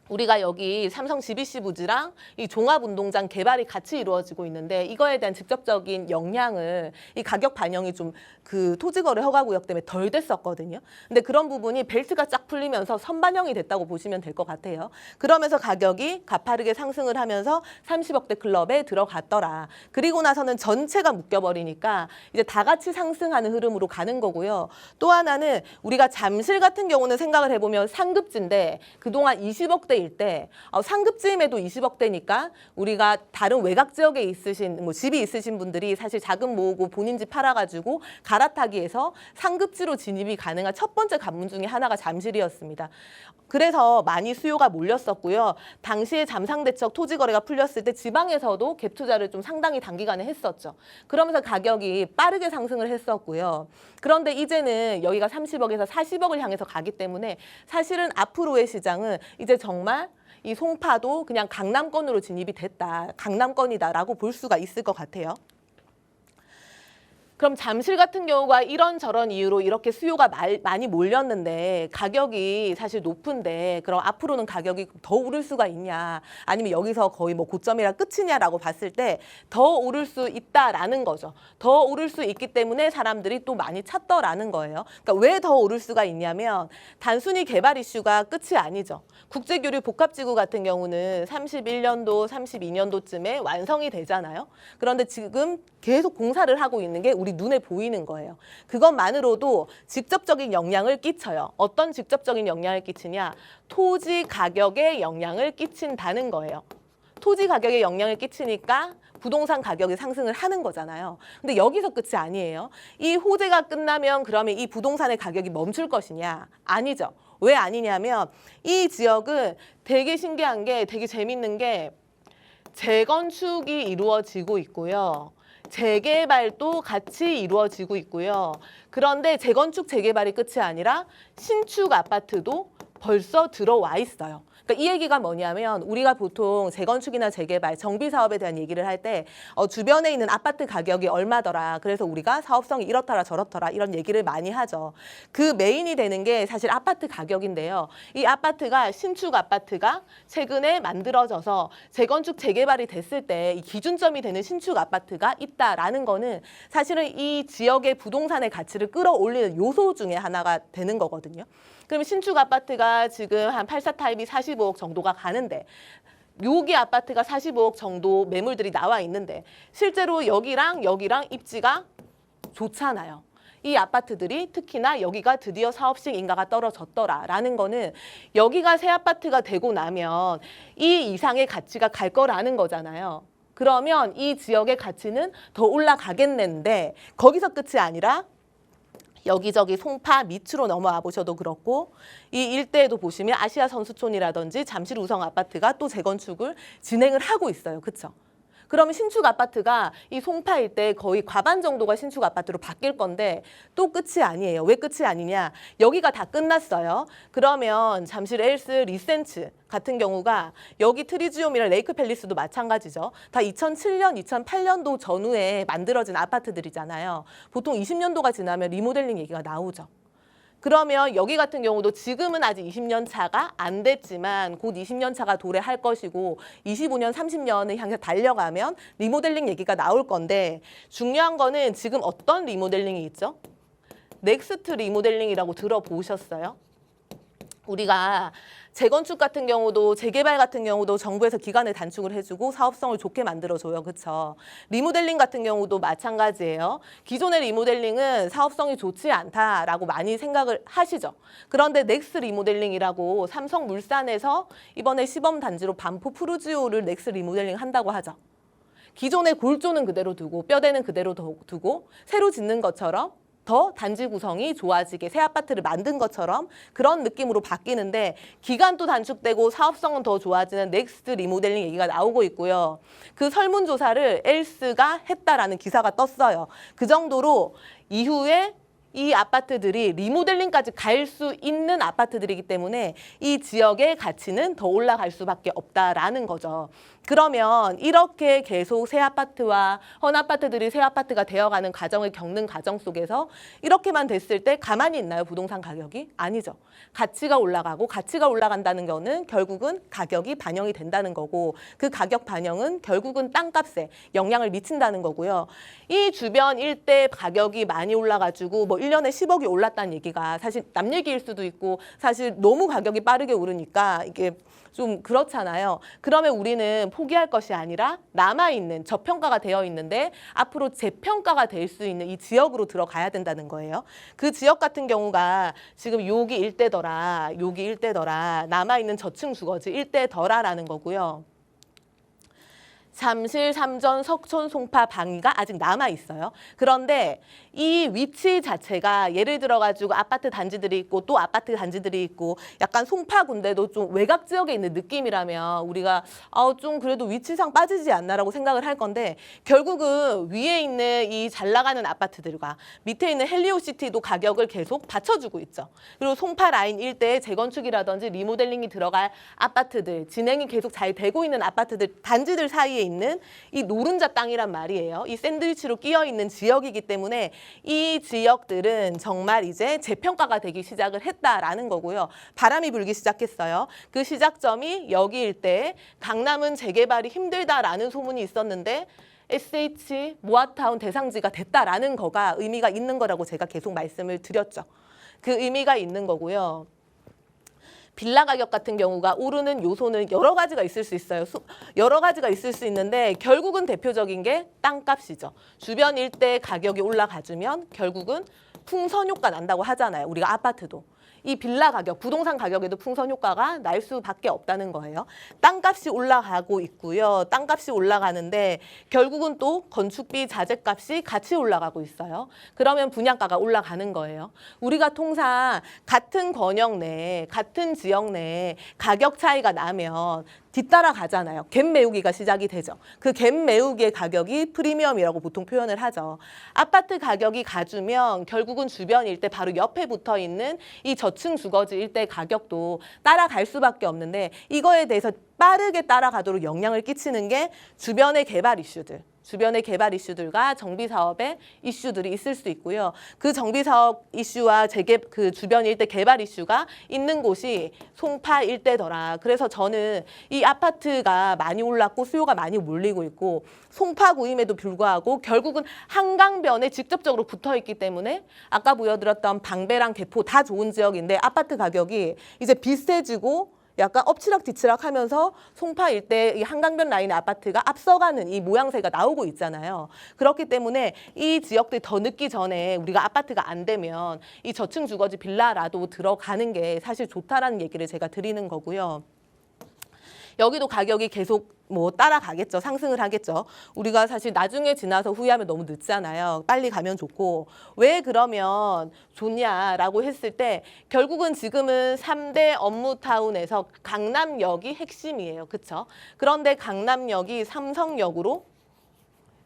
우리가 여기 삼성 GBC 부지랑 이 종합운동장 개발이 같이 이루어지고 있는데 이거에 대한 직접적인 영향을 이 가격 반영이 좀 그 토지거래 허가구역 때문에 덜 됐었거든요. 근데 그런 부분이 벨트가 쫙 풀리면서 선반영이 됐다고 보시면 될 것 같아요. 그러면서 가격이 가파르게 상승을 하면서 30억대 클럽에 들어갔더라. 그리고 나서는 전체가 묶여버리니까 이제 다 같이 상승하는 흐름으로 가는 거고요. 또 하나는 우리가 잠실 같은 경우는 생각을 해보면 상급지인데 그동안 20억대일 때 상급지임에도 20억대니까 우리가 다른 외곽 지역에 있으신 뭐 집이 있으신 분들이 사실 자금 모으고 본인 집 팔아가지고 갈아타기에서 상급지로 진입이 가능한 첫 번째 관문 중에 하나가 잠실이었습니다. 그래서 많이 수요가 몰렸었고요. 당시에 잠상대책 토지 거래가 풀렸을 때 지방에서도 갭 투자를 좀 상당히 단기간에 했었죠. 그러면서 가격이 빠르게 상승을 했었고요. 그런데 이제는 여기가 30억에서 40억을 향해서 가기 때문에 사실은 앞으로의 시장은 이제 정말 이 송파도 그냥 강남권으로 진입이 됐다. 강남권이다라고 볼 수가 있을 것 같아요. 그럼 잠실 같은 경우가 이런저런 이유로 이렇게 수요가 많이 몰렸는데 가격이 사실 높은데 그럼 앞으로는 가격이 더 오를 수가 있냐 아니면 여기서 거의 뭐 고점이라 끝이냐라고 봤을 때 더 오를 수 있다라는 거죠. 더 오를 수 있기 때문에 사람들이 또 많이 찾더라는 거예요. 그러니까 왜 더 오를 수가 있냐면 단순히 개발 이슈가 끝이 아니죠. 국제교류 복합지구 같은 경우는 31년도, 32년도쯤에 완성이 되잖아요. 그런데 지금 계속 공사를 하고 있는 게 우리 눈에 보이는 거예요. 그것만으로도 직접적인 영향을 끼쳐요. 어떤 직접적인 영향을 끼치냐? 토지 가격에 영향을 끼친다는 거예요. 토지 가격에 영향을 끼치니까 부동산 가격이 상승을 하는 거잖아요. 근데 여기서 끝이 아니에요. 이 호재가 끝나면 그러면 이 부동산의 가격이 멈출 것이냐? 아니죠. 왜 아니냐면 이 지역은 되게 신기한 게 되게 재밌는 게 재건축이 이루어지고 있고요. 재개발도 같이 이루어지고 있고요. 그런데 재건축, 재개발이 끝이 아니라 신축 아파트도 벌써 들어와 있어요. 그러니까 이 얘기가 뭐냐면 우리가 보통 재건축이나 재개발, 정비 사업에 대한 얘기를 할 때 주변에 있는 아파트 가격이 얼마더라. 그래서 우리가 사업성이 이렇더라 저렇더라 이런 얘기를 많이 하죠. 그 메인이 되는 게 사실 아파트 가격인데요. 이 아파트가 신축 아파트가 최근에 만들어져서 재건축, 재개발이 됐을 때 이 기준점이 되는 신축 아파트가 있다라는 거는 사실은 이 지역의 부동산의 가치를 끌어올리는 요소 중에 하나가 되는 거거든요. 그러면 신축 아파트가 지금 한 84 타입이 45억 정도가 가는데 여기 아파트가 45억 정도 매물들이 나와 있는데 실제로 여기랑 입지가 좋잖아요. 이 아파트들이 특히나 여기가 드디어 사업식 인가가 떨어졌더라라는 거는 여기가 새 아파트가 되고 나면 이 이상의 가치가 갈 거라는 거잖아요. 그러면 이 지역의 가치는 더 올라가겠는데 거기서 끝이 아니라 여기저기 송파 밑으로 넘어와 보셔도 그렇고 이 일대에도 보시면 아시아 선수촌이라든지 잠실 우성 아파트가 또 재건축을 진행을 하고 있어요. 그렇죠? 그러면 신축 아파트가 이 송파 일대 거의 과반 정도가 신축 아파트로 바뀔 건데 또 끝이 아니에요. 왜 끝이 아니냐? 여기가 다 끝났어요. 그러면 잠실 엘스 리센츠 같은 경우가 여기 트리지움이랑 레이크 팰리스도 마찬가지죠. 다 2007년, 2008년도 전후에 만들어진 아파트들이잖아요. 보통 20년도가 지나면 리모델링 얘기가 나오죠. 그러면 여기 같은 경우도 지금은 아직 20년 차가 안 됐지만 곧 20년 차가 도래할 것이고 25년, 30년을 향해 달려가면 리모델링 얘기가 나올 건데 중요한 거는 지금 어떤 리모델링이 있죠? 넥스트 리모델링이라고 들어보셨어요? 우리가 재건축 같은 경우도 재개발 같은 경우도 정부에서 기간을 단축을 해주고 사업성을 좋게 만들어줘요. 그렇죠? 리모델링 같은 경우도 마찬가지예요. 기존의 리모델링은 사업성이 좋지 않다라고 많이 생각을 하시죠. 그런데 넥스 리모델링이라고 삼성물산에서 이번에 시범 단지로 반포 푸르지오를 넥스 리모델링 한다고 하죠. 기존의 골조는 그대로 두고 뼈대는 그대로 두고 새로 짓는 것처럼 더 단지 구성이 좋아지게 새 아파트를 만든 것처럼 그런 느낌으로 바뀌는데 기간도 단축되고 사업성은 더 좋아지는 넥스트 리모델링 얘기가 나오고 있고요. 그 설문조사를 엘스가 했다라는 기사가 떴어요. 그 정도로 이후에 이 아파트들이 리모델링까지 갈 수 있는 아파트들이기 때문에 이 지역의 가치는 더 올라갈 수밖에 없다라는 거죠. 그러면 이렇게 계속 새 아파트와 헌 아파트들이 새 아파트가 되어가는 과정을 겪는 과정 속에서 이렇게만 됐을 때 가만히 있나요? 부동산 가격이? 아니죠. 가치가 올라가고 가치가 올라간다는 거는 결국은 가격이 반영이 된다는 거고 그 가격 반영은 결국은 땅값에 영향을 미친다는 거고요. 이 주변 일대 가격이 많이 올라가지고 뭐 1년에 10억이 올랐다는 얘기가 사실 남 얘기일 수도 있고 사실 너무 가격이 빠르게 오르니까 이게 좀 그렇잖아요. 그러면 우리는 포기할 것이 아니라 남아있는 저평가가 되어 있는데 앞으로 재평가가 될 수 있는 이 지역으로 들어가야 된다는 거예요. 그 지역 같은 경우가 지금 여기 일대더라, 여기 일대더라, 남아있는 저층 주거지 일대더라라는 거고요. 잠실, 삼전, 석촌, 송파, 방위가 아직 남아 있어요. 그런데 이 위치 자체가 예를 들어가지고 아파트 단지들이 있고 또 아파트 단지들이 있고 약간 송파 군데도 좀 외곽 지역에 있는 느낌이라면 우리가 좀 그래도 위치상 빠지지 않나라고 생각을 할 건데 결국은 위에 있는 이 잘 나가는 아파트들과 밑에 있는 헬리오시티도 가격을 계속 받쳐주고 있죠. 그리고 송파 라인 일대에 재건축이라든지 리모델링이 들어갈 아파트들, 진행이 계속 잘 되고 있는 아파트들, 단지들 사이에 있는 이 노른자 땅이란 말이에요. 이 샌드위치로 끼어 있는 지역이기 때문에 이 지역들은 정말 이제 재평가가 되기 시작을 했다라는 거고요. 바람이 불기 시작했어요. 그 시작점이 여기 일대에 강남은 재개발이 힘들다라는 소문이 있었는데 SH 모아타운 대상지가 됐다라는 거가 의미가 있는 거라고 제가 계속 말씀을 드렸죠. 그 의미가 있는 거고요. 빌라 가격 같은 경우가 오르는 요소는 여러 가지가 있을 수 있어요. 여러 가지가 있을 수 있는데 결국은 대표적인 게 땅값이죠. 주변 일대 가격이 올라가주면 결국은 풍선 효과 난다고 하잖아요. 우리가 아파트도. 이 빌라 가격, 부동산 가격에도 풍선 효과가 날 수밖에 없다는 거예요. 땅값이 올라가고 있고요. 땅값이 올라가는데 결국은 또 건축비, 자재값이 같이 올라가고 있어요. 그러면 분양가가 올라가는 거예요. 우리가 통상 같은 권역 내에, 같은 지역 내에 가격 차이가 나면 뒤따라 가잖아요. 갭 메우기가 시작이 되죠. 그 갭 메우기의 가격이 프리미엄이라고 보통 표현을 하죠. 아파트 가격이 가주면 결국은 주변 일대 바로 옆에 붙어 있는 이 저층 주거지 일대 가격도 따라갈 수밖에 없는데 이거에 대해서 빠르게 따라가도록 영향을 끼치는 게 주변의 개발 이슈들. 주변의 개발 이슈들과 정비사업의 이슈들이 있을 수 있고요. 그 정비사업 이슈와 그 주변 일대 개발 이슈가 있는 곳이 송파 일대더라. 그래서 저는 이 아파트가 많이 올랐고 수요가 많이 몰리고 있고 송파구임에도 불구하고 결국은 한강변에 직접적으로 붙어 있기 때문에 아까 보여드렸던 방배랑 개포 다 좋은 지역인데 아파트 가격이 이제 비슷해지고 약간 엎치락뒤치락 하면서 송파 일대 이 한강변 라인의 아파트가 앞서가는 이 모양새가 나오고 있잖아요. 그렇기 때문에 이 지역들이 더 늦기 전에 우리가 아파트가 안 되면 이 저층 주거지 빌라라도 들어가는 게 사실 좋다라는 얘기를 제가 드리는 거고요. 여기도 가격이 계속 뭐 따라가겠죠. 상승을 하겠죠. 우리가 사실 나중에 지나서 후회하면 너무 늦잖아요. 빨리 가면 좋고. 왜 그러면 좋냐라고 했을 때 결국은 지금은 3대 업무타운에서 강남역이 핵심이에요. 그렇죠? 그런데 강남역이 삼성역으로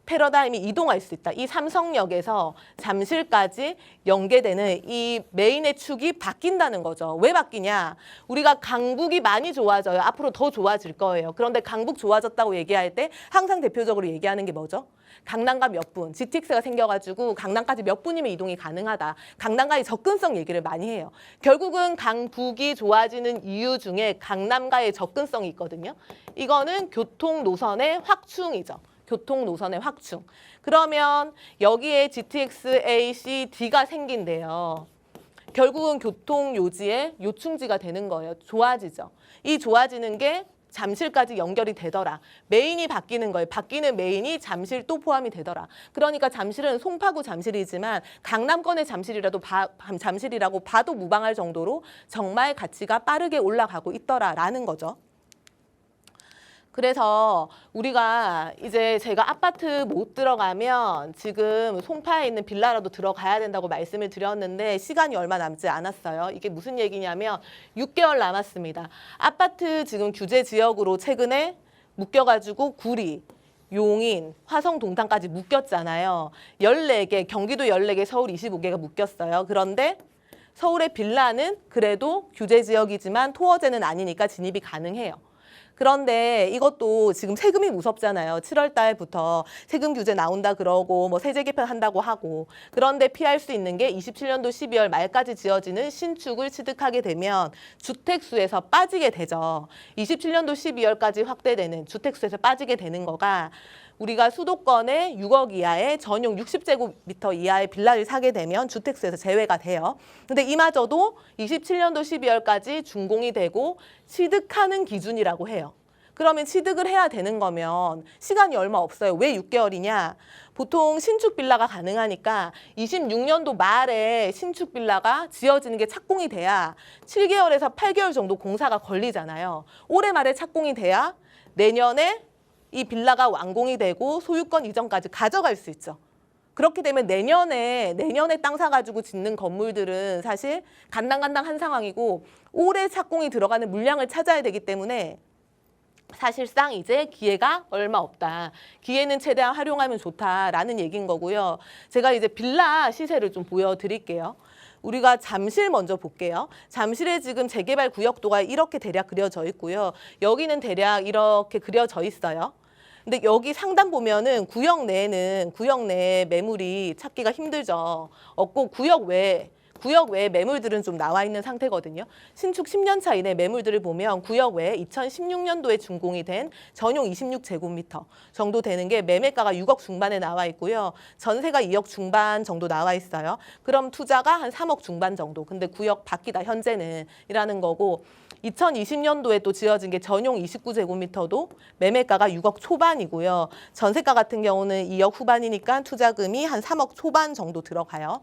패러다임이 이동할 수 있다. 이 삼성역에서 잠실까지 연계되는 이 메인의 축이 바뀐다는 거죠. 왜 바뀌냐? 우리가 강북이 많이 좋아져요. 앞으로 더 좋아질 거예요. 그런데 강북 좋아졌다고 얘기할 때 항상 대표적으로 얘기하는 게 뭐죠? 강남과 몇 분, GTX가 생겨가지고 강남까지 몇 분이면 이동이 가능하다. 강남과의 접근성 얘기를 많이 해요. 결국은 강북이 좋아지는 이유 중에 강남과의 접근성이 있거든요. 이거는 교통 노선의 확충이죠. 교통 노선의 확충. 그러면 여기에 GTX, A, C, D가 생긴대요. 결국은 교통 요지의 요충지가 되는 거예요. 좋아지죠. 이 좋아지는 게 잠실까지 연결이 되더라. 메인이 바뀌는 거예요. 바뀌는 메인이 잠실 또 포함이 되더라. 그러니까 잠실은 송파구 잠실이지만 강남권의 잠실이라고 봐도 무방할 정도로 정말 가치가 빠르게 올라가고 있더라라는 거죠. 그래서 우리가 이제 제가 아파트 못 들어가면 지금 송파에 있는 빌라라도 들어가야 된다고 말씀을 드렸는데 시간이 얼마 남지 않았어요. 이게 무슨 얘기냐면 6개월 남았습니다. 아파트 지금 규제 지역으로 최근에 묶여가지고 구리, 용인, 화성, 동탄까지 묶였잖아요. 14개, 경기도 14개, 서울 25개가 묶였어요. 그런데 서울의 빌라는 그래도 규제 지역이지만 토어제는 아니니까 진입이 가능해요. 그런데 이것도 지금 세금이 무섭잖아요. 7월 달부터 세금 규제 나온다 그러고 뭐 세제 개편한다고 하고. 그런데 피할 수 있는 게 27년도 12월 말까지 지어지는 신축을 취득하게 되면 주택수에서 빠지게 되죠. 27년도 12월까지 확대되는 주택수에서 빠지게 되는 거가 우리가 수도권에 6억 이하의 전용 60제곱미터 이하의 빌라를 사게 되면 주택수에서 제외가 돼요. 근데 이마저도 27년도 12월까지 준공이 되고 취득하는 기준이라고 해요. 그러면 취득을 해야 되는 거면 시간이 얼마 없어요. 왜 6개월이냐? 보통 신축 빌라가 가능하니까 26년도 말에 신축 빌라가 지어지는 게 착공이 돼야 7개월에서 8개월 정도 공사가 걸리잖아요. 올해 말에 착공이 돼야 내년에 이 빌라가 완공이 되고 소유권 이전까지 가져갈 수 있죠. 그렇게 되면 내년에 땅 사가지고 짓는 건물들은 사실 간당간당한 상황이고 올해 착공이 들어가는 물량을 찾아야 되기 때문에 사실상 이제 기회가 얼마 없다. 기회는 최대한 활용하면 좋다라는 얘기인 거고요. 제가 이제 빌라 시세를 좀 보여드릴게요. 우리가 잠실 먼저 볼게요. 잠실에 지금 재개발 구역도가 이렇게 대략 그려져 있고요. 여기는 대략 이렇게 그려져 있어요. 근데 여기 상단 보면은 구역 내에 매물이 찾기가 힘들죠. 없고 구역 외에 매물들은 좀 나와 있는 상태거든요. 신축 10년 차 이내 매물들을 보면 구역 외에 2016년도에 준공이 된 전용 26제곱미터 정도 되는 게 매매가가 6억 중반에 나와 있고요. 전세가 2억 중반 정도 나와 있어요. 그럼 투자가 한 3억 중반 정도. 근데 구역 밖이다 현재는 이라는 거고 2020년도에 또 지어진 게 전용 29제곱미터도 매매가가 6억 초반이고요. 전세가 같은 경우는 2억 후반이니까 투자금이 한 3억 초반 정도 들어가요.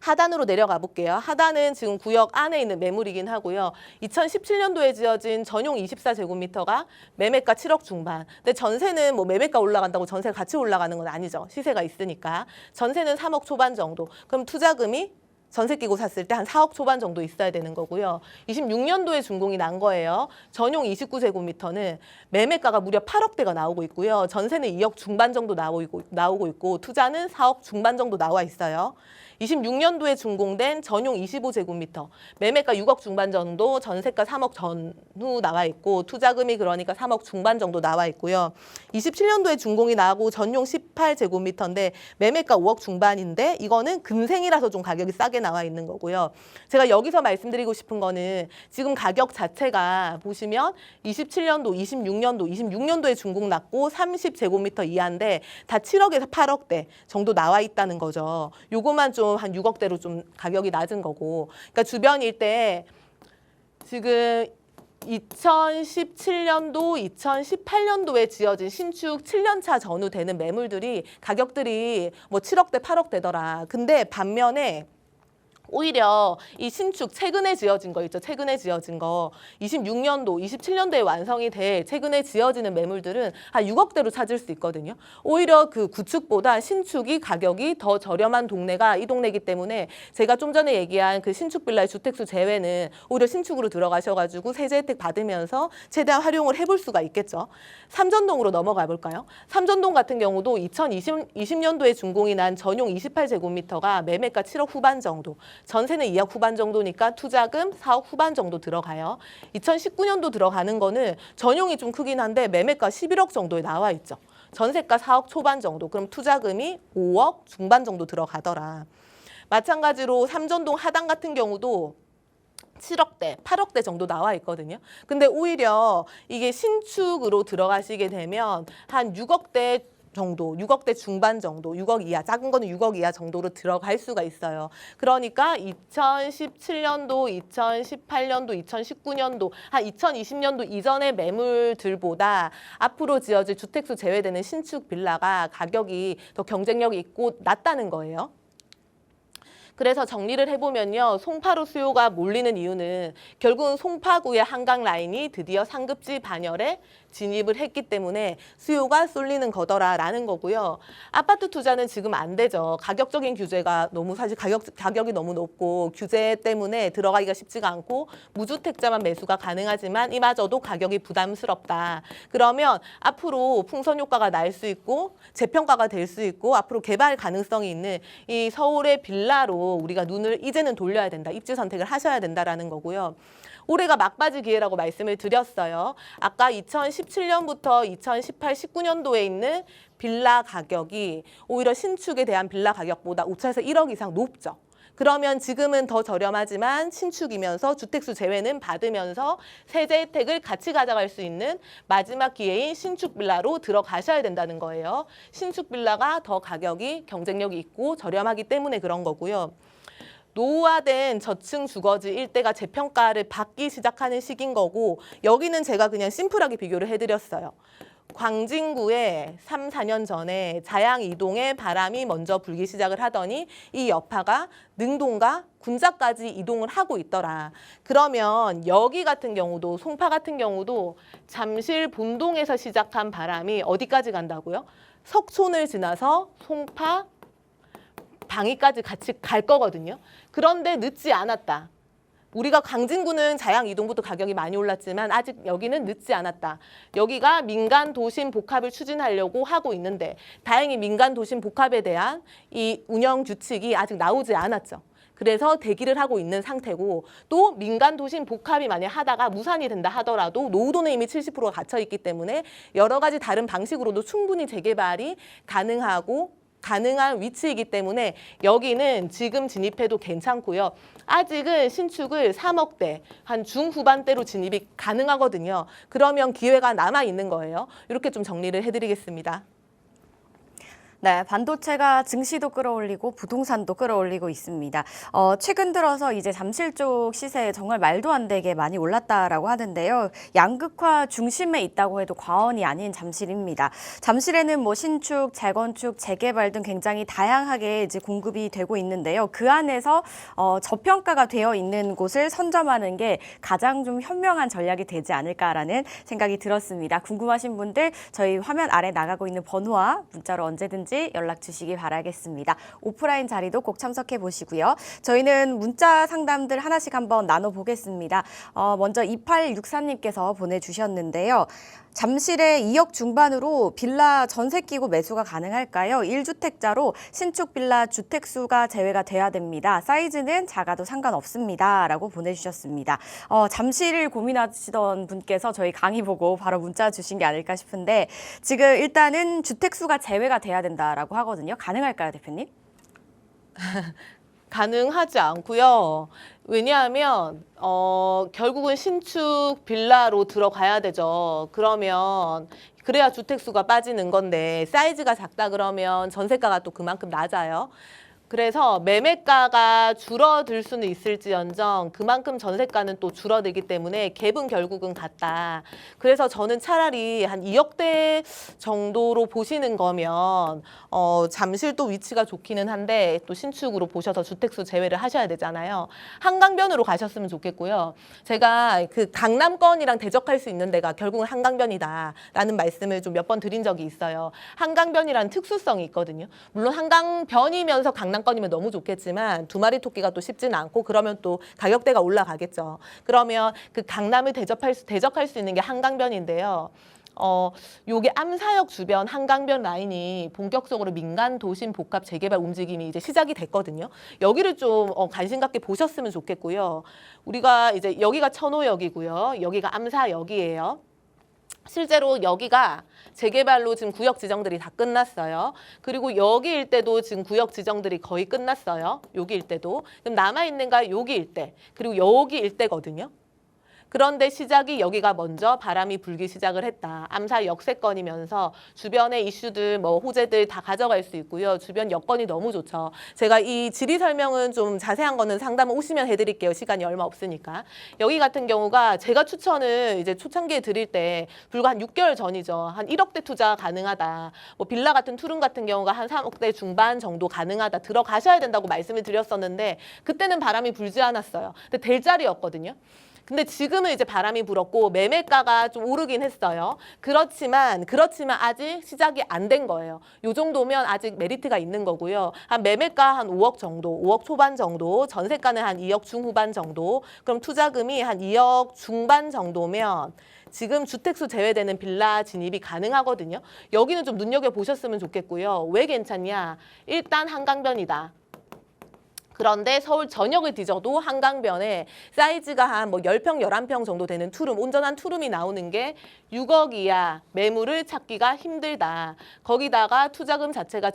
하단으로 내려가 볼게요. 하단은 지금 구역 안에 있는 매물이긴 하고요. 2017년도에 지어진 전용 24제곱미터가 매매가 7억 중반. 근데 전세는 뭐 매매가 올라간다고 전세 같이 올라가는 건 아니죠. 시세가 있으니까. 전세는 3억 초반 정도. 그럼 투자금이 전세 끼고 샀을 때 한 4억 초반 정도 있어야 되는 거고요. 26년도에 준공이 난 거예요. 전용 29제곱미터는 매매가가 무려 8억대가 나오고 있고요. 전세는 2억 중반 정도 나오고 있고 투자는 4억 중반 정도 나와 있어요. 26년도에 준공된 전용 25제곱미터 매매가 6억 중반 정도, 전세가 3억 전후 나와 있고 투자금이 그러니까 3억 중반 정도 나와 있고요. 27년도에 준공이 나고 전용 18제곱미터인데 매매가 5억 중반인데 이거는 금생이라서 좀 가격이 싸게 나와 있는 거고요. 제가 여기서 말씀드리고 싶은 거는 지금 가격 자체가 보시면 27년도, 26년도에 준공 났고 30제곱미터 이하인데 다 7억에서 8억대 정도 나와 있다는 거죠. 요거만 좀 한 6억대로 좀 가격이 낮은 거고. 그러니까 주변 일대 지금 2017년도, 2018년도에 지어진 신축 7년차 전후 되는 매물들이 가격들이 뭐 7억대, 8억대더라. 근데 반면에 오히려 이 신축 최근에 지어진 거 있죠. 최근에 지어진 거 26년도, 27년도에 완성이 돼 최근에 지어지는 매물들은 한 6억대로 찾을 수 있거든요. 오히려 그 구축보다 신축이 가격이 더 저렴한 동네가 이 동네이기 때문에 제가 좀 전에 얘기한 그 신축 빌라의 주택수 제외는 오히려 신축으로 들어가셔가지고 세제 혜택 받으면서 최대한 활용을 해볼 수가 있겠죠. 삼전동으로 넘어가 볼까요? 삼전동 같은 경우도 2020년도에 준공이 난 전용 28제곱미터가 매매가 7억 후반 정도. 전세는 2억 후반 정도니까 투자금 4억 후반 정도 들어가요. 2019년도 들어가는 거는 전용이 좀 크긴 한데 매매가 11억 정도에 나와 있죠. 전세가 4억 초반 정도. 그럼 투자금이 5억 중반 정도 들어가더라. 마찬가지로 삼전동 하단 같은 경우도 7억대, 8억대 정도 나와 있거든요. 근데 오히려 이게 신축으로 들어가시게 되면 한 6억대 정도, 6억대 중반 정도, 6억 이하, 작은 거는 6억 이하 정도로 들어갈 수가 있어요. 그러니까 2017년도, 2018년도, 2019년도, 한 2020년도 이전의 매물들보다 앞으로 지어질 주택수 제외되는 신축 빌라가 가격이 더 경쟁력 있고 낮다는 거예요. 그래서 정리를 해보면요. 송파로 수요가 몰리는 이유는 결국은 송파구의 한강 라인이 드디어 상급지 반열에 진입을 했기 때문에 수요가 쏠리는 거더라라는 거고요. 아파트 투자는 지금 안 되죠. 가격적인 규제가 너무 사실 가격이 너무 높고 규제 때문에 들어가기가 쉽지가 않고 무주택자만 매수가 가능하지만 이마저도 가격이 부담스럽다. 그러면 앞으로 풍선 효과가 날 수 있고 재평가가 될 수 있고 앞으로 개발 가능성이 있는 이 서울의 빌라로 우리가 눈을 이제는 돌려야 된다. 입지 선택을 하셔야 된다라는 거고요. 올해가 막바지 기회라고 말씀을 드렸어요. 아까 2017년부터 2018, 19년도에 있는 빌라 가격이 오히려 신축에 대한 빌라 가격보다 5차에서 1억 이상 높죠. 그러면 지금은 더 저렴하지만 신축이면서 주택수 제외는 받으면서 세제 혜택을 같이 가져갈 수 있는 마지막 기회인 신축 빌라로 들어가셔야 된다는 거예요. 신축 빌라가 더 가격이 경쟁력이 있고 저렴하기 때문에 그런 거고요. 노후화된 저층 주거지 일대가 재평가를 받기 시작하는 시기인 거고 여기는 제가 그냥 심플하게 비교를 해드렸어요. 광진구에 3, 4년 전에 자양 이동의 바람이 먼저 불기 시작을 하더니 이 여파가 능동과 군자까지 이동을 하고 있더라. 그러면 여기 같은 경우도 송파 같은 경우도 잠실 본동에서 시작한 바람이 어디까지 간다고요? 석촌을 지나서 송파, 방위까지 같이 갈 거거든요. 그런데 늦지 않았다. 우리가 광진구는 자양 이동부터 가격이 많이 올랐지만 아직 여기는 늦지 않았다. 여기가 민간 도심 복합을 추진하려고 하고 있는데 다행히 민간 도심 복합에 대한 이 운영 규칙이 아직 나오지 않았죠. 그래서 대기를 하고 있는 상태고 또 민간 도심 복합이 만약 하다가 무산이 된다 하더라도 노후도는 이미 70%가 갇혀 있기 때문에 여러 가지 다른 방식으로도 충분히 재개발이 가능한 위치이기 때문에 여기는 지금 진입해도 괜찮고요. 아직은 신축을 3억대, 한 중후반대로 진입이 가능하거든요. 그러면 기회가 남아있는 거예요. 이렇게 좀 정리를 해드리겠습니다. 네, 반도체가 증시도 끌어올리고 부동산도 끌어올리고 있습니다. 최근 들어서 이제 잠실 쪽 시세 정말 말도 안 되게 많이 올랐다라고 하는데요. 양극화 중심에 있다고 해도 과언이 아닌 잠실입니다. 잠실에는 뭐 신축, 재건축, 재개발 등 굉장히 다양하게 이제 공급이 되고 있는데요. 그 안에서 저평가가 되어 있는 곳을 선점하는 게 가장 좀 현명한 전략이 되지 않을까라는 생각이 들었습니다. 궁금하신 분들 저희 화면 아래 나가고 있는 번호와 문자로 언제든지 연락 주시기 바라겠습니다. 오프라인 자리도 꼭 참석해 보시고요. 저희는 문자 상담들 하나씩 한번 나눠보겠습니다. 먼저 2864님께서 보내주셨는데요. 잠실에 2억 중반으로 빌라 전세 끼고 매수가 가능할까요? 1주택자로 신축 빌라 주택수가 제외가 돼야 됩니다. 사이즈는 작아도 상관없습니다. 라고 보내주셨습니다. 잠실을 고민하시던 분께서 저희 강의 보고 바로 문자 주신 게 아닐까 싶은데 지금 일단은 주택수가 제외가 돼야 된다라고 하거든요. 가능할까요, 대표님? 가능하지 않고요. 왜냐하면 결국은 신축 빌라로 들어가야 되죠. 그러면 그래야 주택수가 빠지는 건데 사이즈가 작다 그러면 전세가가 또 그만큼 낮아요. 그래서 매매가가 줄어들 수는 있을지언정 그만큼 전세가는 또 줄어들기 때문에 갭은 결국은 같다. 그래서 저는 차라리 한 2억대 정도로 보시는 거면 잠실도 위치가 좋기는 한데 또 신축으로 보셔서 주택수 제외를 하셔야 되잖아요. 한강변으로 가셨으면 좋겠고요. 제가 그 강남권이랑 대적할 수 있는 데가 결국은 한강변이다라는 말씀을 좀 몇 번 드린 적이 있어요. 한강변이라는 특수성이 있거든요. 물론 한강변이면서 강남권이면 너무 좋겠지만 두 마리 토끼가 또 쉽지는 않고 그러면 또 가격대가 올라가겠죠. 그러면 그 강남을 대적할 수 있는 게 한강변인데요. 요게 암사역 주변 한강변 라인이 본격적으로 민간 도심 복합 재개발 움직임이 이제 시작이 됐거든요. 여기를 좀 관심 갖게 보셨으면 좋겠고요. 우리가 이제 여기가 천호역이고요. 여기가 암사역이에요. 실제로 여기가 재개발로 지금 구역 지정들이 다 끝났어요. 그리고 여기 일대도 지금 구역 지정들이 거의 끝났어요. 여기 일대도. 그럼 남아있는가 여기 일대. 그리고 여기 일대거든요. 그런데 시작이 여기가 먼저 바람이 불기 시작을 했다. 암사 역세권이면서 주변의 이슈들, 뭐 호재들 다 가져갈 수 있고요. 주변 여건이 너무 좋죠. 제가 이 지리 설명은 좀 자세한 거는 상담 오시면 해드릴게요. 시간이 얼마 없으니까. 여기 같은 경우가 제가 추천을 이제 초창기에 드릴 때 불과 한 6개월 전이죠. 한 1억대 투자 가능하다. 뭐 빌라 같은 투룸 같은 경우가 한 3억대 중반 정도 가능하다. 들어가셔야 된다고 말씀을 드렸었는데 그때는 바람이 불지 않았어요. 근데 될 자리였거든요. 근데 지금은 이제 바람이 불었고 매매가가 좀 오르긴 했어요. 그렇지만 아직 시작이 안 된 거예요. 요 정도면 아직 메리트가 있는 거고요. 한 매매가 한 5억 정도, 5억 초반 정도, 전세가는 한 2억 중후반 정도, 그럼 투자금이 한 2억 중반 정도면 지금 주택수 제외되는 빌라 진입이 가능하거든요. 여기는 좀 눈여겨보셨으면 좋겠고요. 왜 괜찮냐? 일단 한강변이다. 그런데 서울 전역을 뒤져도 한강변에 사이즈가 한 뭐 10평, 11평 정도 되는 투룸, 온전한 투룸이 나오는 게 6억 이하 매물을 찾기가 힘들다. 거기다가 투자금 자체가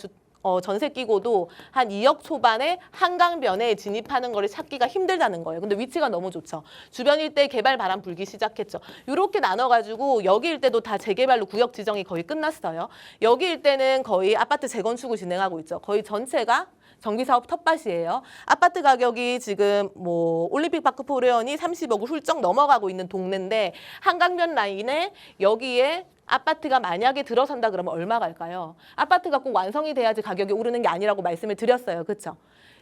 전세 끼고도 한 2억 초반에 한강변에 진입하는 거를 찾기가 힘들다는 거예요. 근데 위치가 너무 좋죠. 주변 일대 개발 바람 불기 시작했죠. 이렇게 나눠가지고 여기 일대도 다 재개발로 구역 지정이 거의 끝났어요. 여기 일대는 거의 아파트 재건축을 진행하고 있죠. 거의 전체가 정비사업 텃밭이에요. 아파트 가격이 지금 뭐 올림픽파크 포레온이 30억을 훌쩍 넘어가고 있는 동네인데 한강변 라인에 여기에 아파트가 만약에 들어선다 그러면 얼마 갈까요? 아파트가 꼭 완성이 돼야지 가격이 오르는 게 아니라고 말씀을 드렸어요. 그렇죠?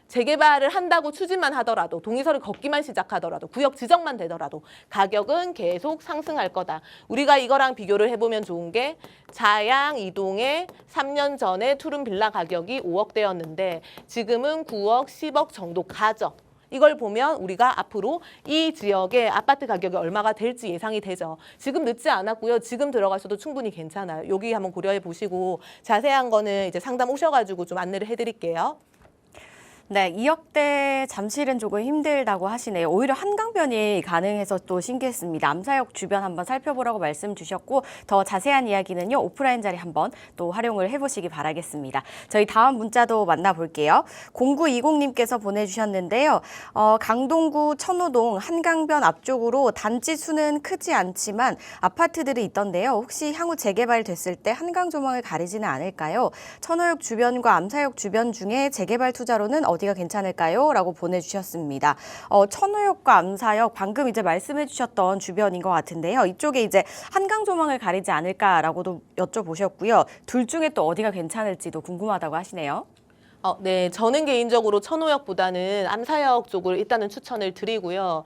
재개발을 한다고 추진만 하더라도 동의서를 걷기만 시작하더라도 구역 지정만 되더라도 가격은 계속 상승할 거다. 우리가 이거랑 비교를 해보면 좋은 게 자양 이동에 3년 전에 투룸 빌라 가격이 5억대였는데 지금은 9억, 10억 정도 가죠. 이걸 보면 우리가 앞으로 이 지역의 아파트 가격이 얼마가 될지 예상이 되죠. 지금 늦지 않았고요. 지금 들어가셔도 충분히 괜찮아요. 여기 한번 고려해 보시고 자세한 거는 이제 상담 오셔가지고 좀 안내를 해드릴게요. 네, 2억대 잠실은 조금 힘들다고 하시네요. 오히려 한강변이 가능해서 또 신기했습니다. 암사역 주변 한번 살펴보라고 말씀 주셨고 더 자세한 이야기는요. 오프라인 자리 한번 또 활용을 해보시기 바라겠습니다. 저희 다음 문자도 만나볼게요. 0920님께서 보내주셨는데요. 강동구 천호동 한강변 앞쪽으로 단지 수는 크지 않지만 아파트들이 있던데요. 혹시 향후 재개발됐을 때 한강 조망을 가리지는 않을까요? 천호역 주변과 암사역 주변 중에 재개발 투자로는 어디가 괜찮을까요? 라고 보내주셨습니다. 천호역과 암사역 방금 이제 말씀해 주셨던 주변인 것 같은데요. 이쪽에 이제 한강 조망을 가리지 않을까라고도 여쭤보셨고요. 둘 중에 또 어디가 괜찮을지도 궁금하다고 하시네요. 네, 저는 개인적으로 천호역보다는 암사역 쪽을 일단은 추천을 드리고요.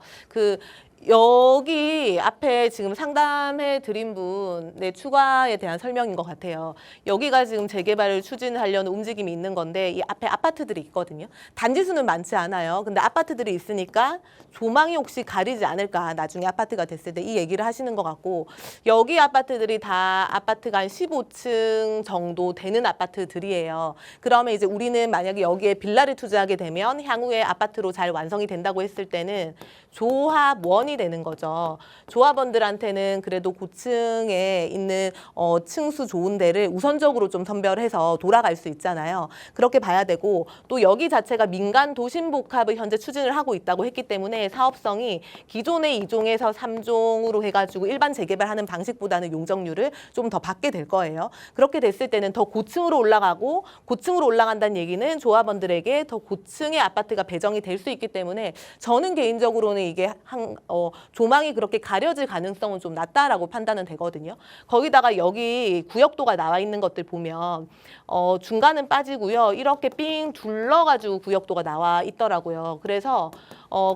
여기 앞에 지금 상담해 드린 분의 추가에 대한 설명인 것 같아요. 여기가 지금 재개발을 추진하려는 움직임이 있는 건데 이 앞에 아파트들이 있거든요. 단지 수는 많지 않아요. 근데 아파트들이 있으니까 조망이 혹시 가리지 않을까. 나중에 아파트가 됐을 때 이 얘기를 하시는 것 같고 여기 아파트들이 다 아파트가 한 15층 정도 되는 아파트들이에요. 그러면 이제 우리는 만약에 여기에 빌라를 투자하게 되면 향후에 아파트로 잘 완성이 된다고 했을 때는 조합원이 되는 거죠. 조합원들한테는 그래도 고층에 있는 층수 좋은 데를 우선적으로 좀 선별해서 돌아갈 수 있잖아요. 그렇게 봐야 되고 또 여기 자체가 민간 도심복합을 현재 추진을 하고 있다고 했기 때문에 사업성이 기존의 2종에서 3종으로 해가지고 일반 재개발하는 방식보다는 용적률을 좀 더 받게 될 거예요. 그렇게 됐을 때는 더 고층으로 올라가고 고층으로 올라간다는 얘기는 조합원들에게 더 고층의 아파트가 배정이 될 수 있기 때문에 저는 개인적으로는 이게 조망이 그렇게 가려질 가능성은 좀 낮다라고 판단은 되거든요. 거기다가 여기 구역도가 나와 있는 것들 보면 중간은 빠지고요. 이렇게 삥 둘러가지고 구역도가 나와 있더라고요. 그래서